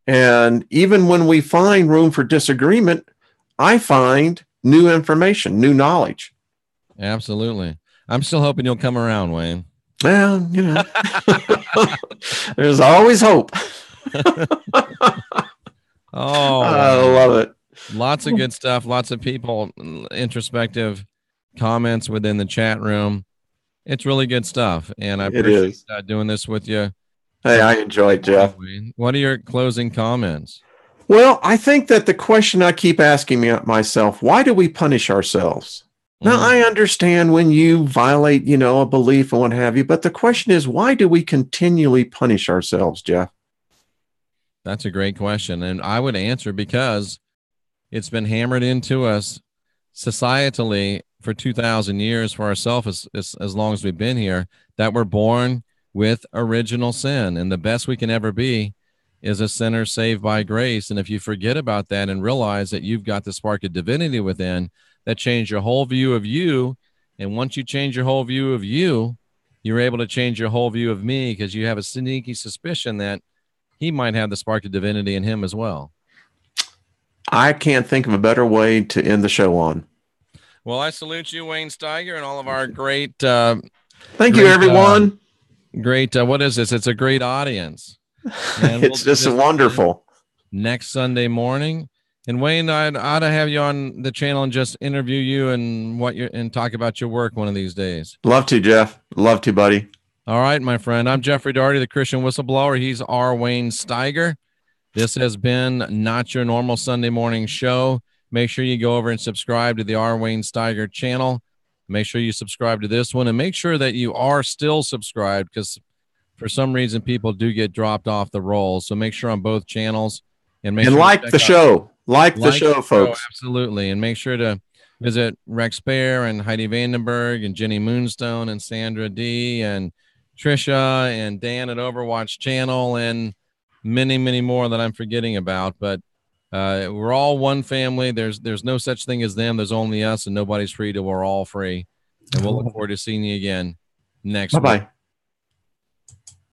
And even when we find room for disagreement, I find new information, new knowledge. Absolutely. I'm still hoping you'll come around, Wayne. Well, you know, there's always hope. Oh, I love it. Lots of good stuff. Lots of people, introspective comments within the chat room. It's really good stuff. And I appreciate doing this with you. Hey, I enjoy it, Jeff. What are your closing comments? Well, I think that the question I keep asking myself, why do we punish ourselves? Now, I understand when you violate, you know, a belief and what have you, but the question is, why do we continually punish ourselves, Jeff? That's a great question. And I would answer because it's been hammered into us societally for 2,000 years, for ourselves as long as we've been here, that we're born with original sin. And the best we can ever be is a sinner saved by grace. And if you forget about that and realize that you've got the spark of divinity within, that changed your whole view of you. And once you change your whole view of you, you're able to change your whole view of me, because you have a sneaky suspicion that he might have the spark of divinity in him as well. I can't think of a better way to end the show on. Well, I salute you, Wayne Steiger, and all of our great. Thank you, everyone. Great. What is this? It's a great audience. And it's just wonderful. Next Sunday morning. And Wayne, I ought to have you on the channel and just interview you and talk about your work one of these days. Love to, Jeff. Love to, buddy. All right, my friend. I'm Jeffrey Daugherty, the Christian Whistleblower. He's R. Wayne Steiger. This has been Not Your Normal Sunday Morning Show. Make sure you go over and subscribe to the R. Wayne Steiger channel. Make sure you subscribe to this one, and make sure that you are still subscribed, because for some reason people do get dropped off the roll. So make sure on both channels and like the show. Like the show, folks. Absolutely. And make sure to visit Rex Bear and Heidi Vandenberg and Jenny Moonstone and Sandra D and Trisha and Dan at Overwatch Channel and many, many more that I'm forgetting about. But we're all one family. There's no such thing as them. There's only us, and nobody's free till we're all free. And we'll look forward to seeing you again next week. Bye-bye.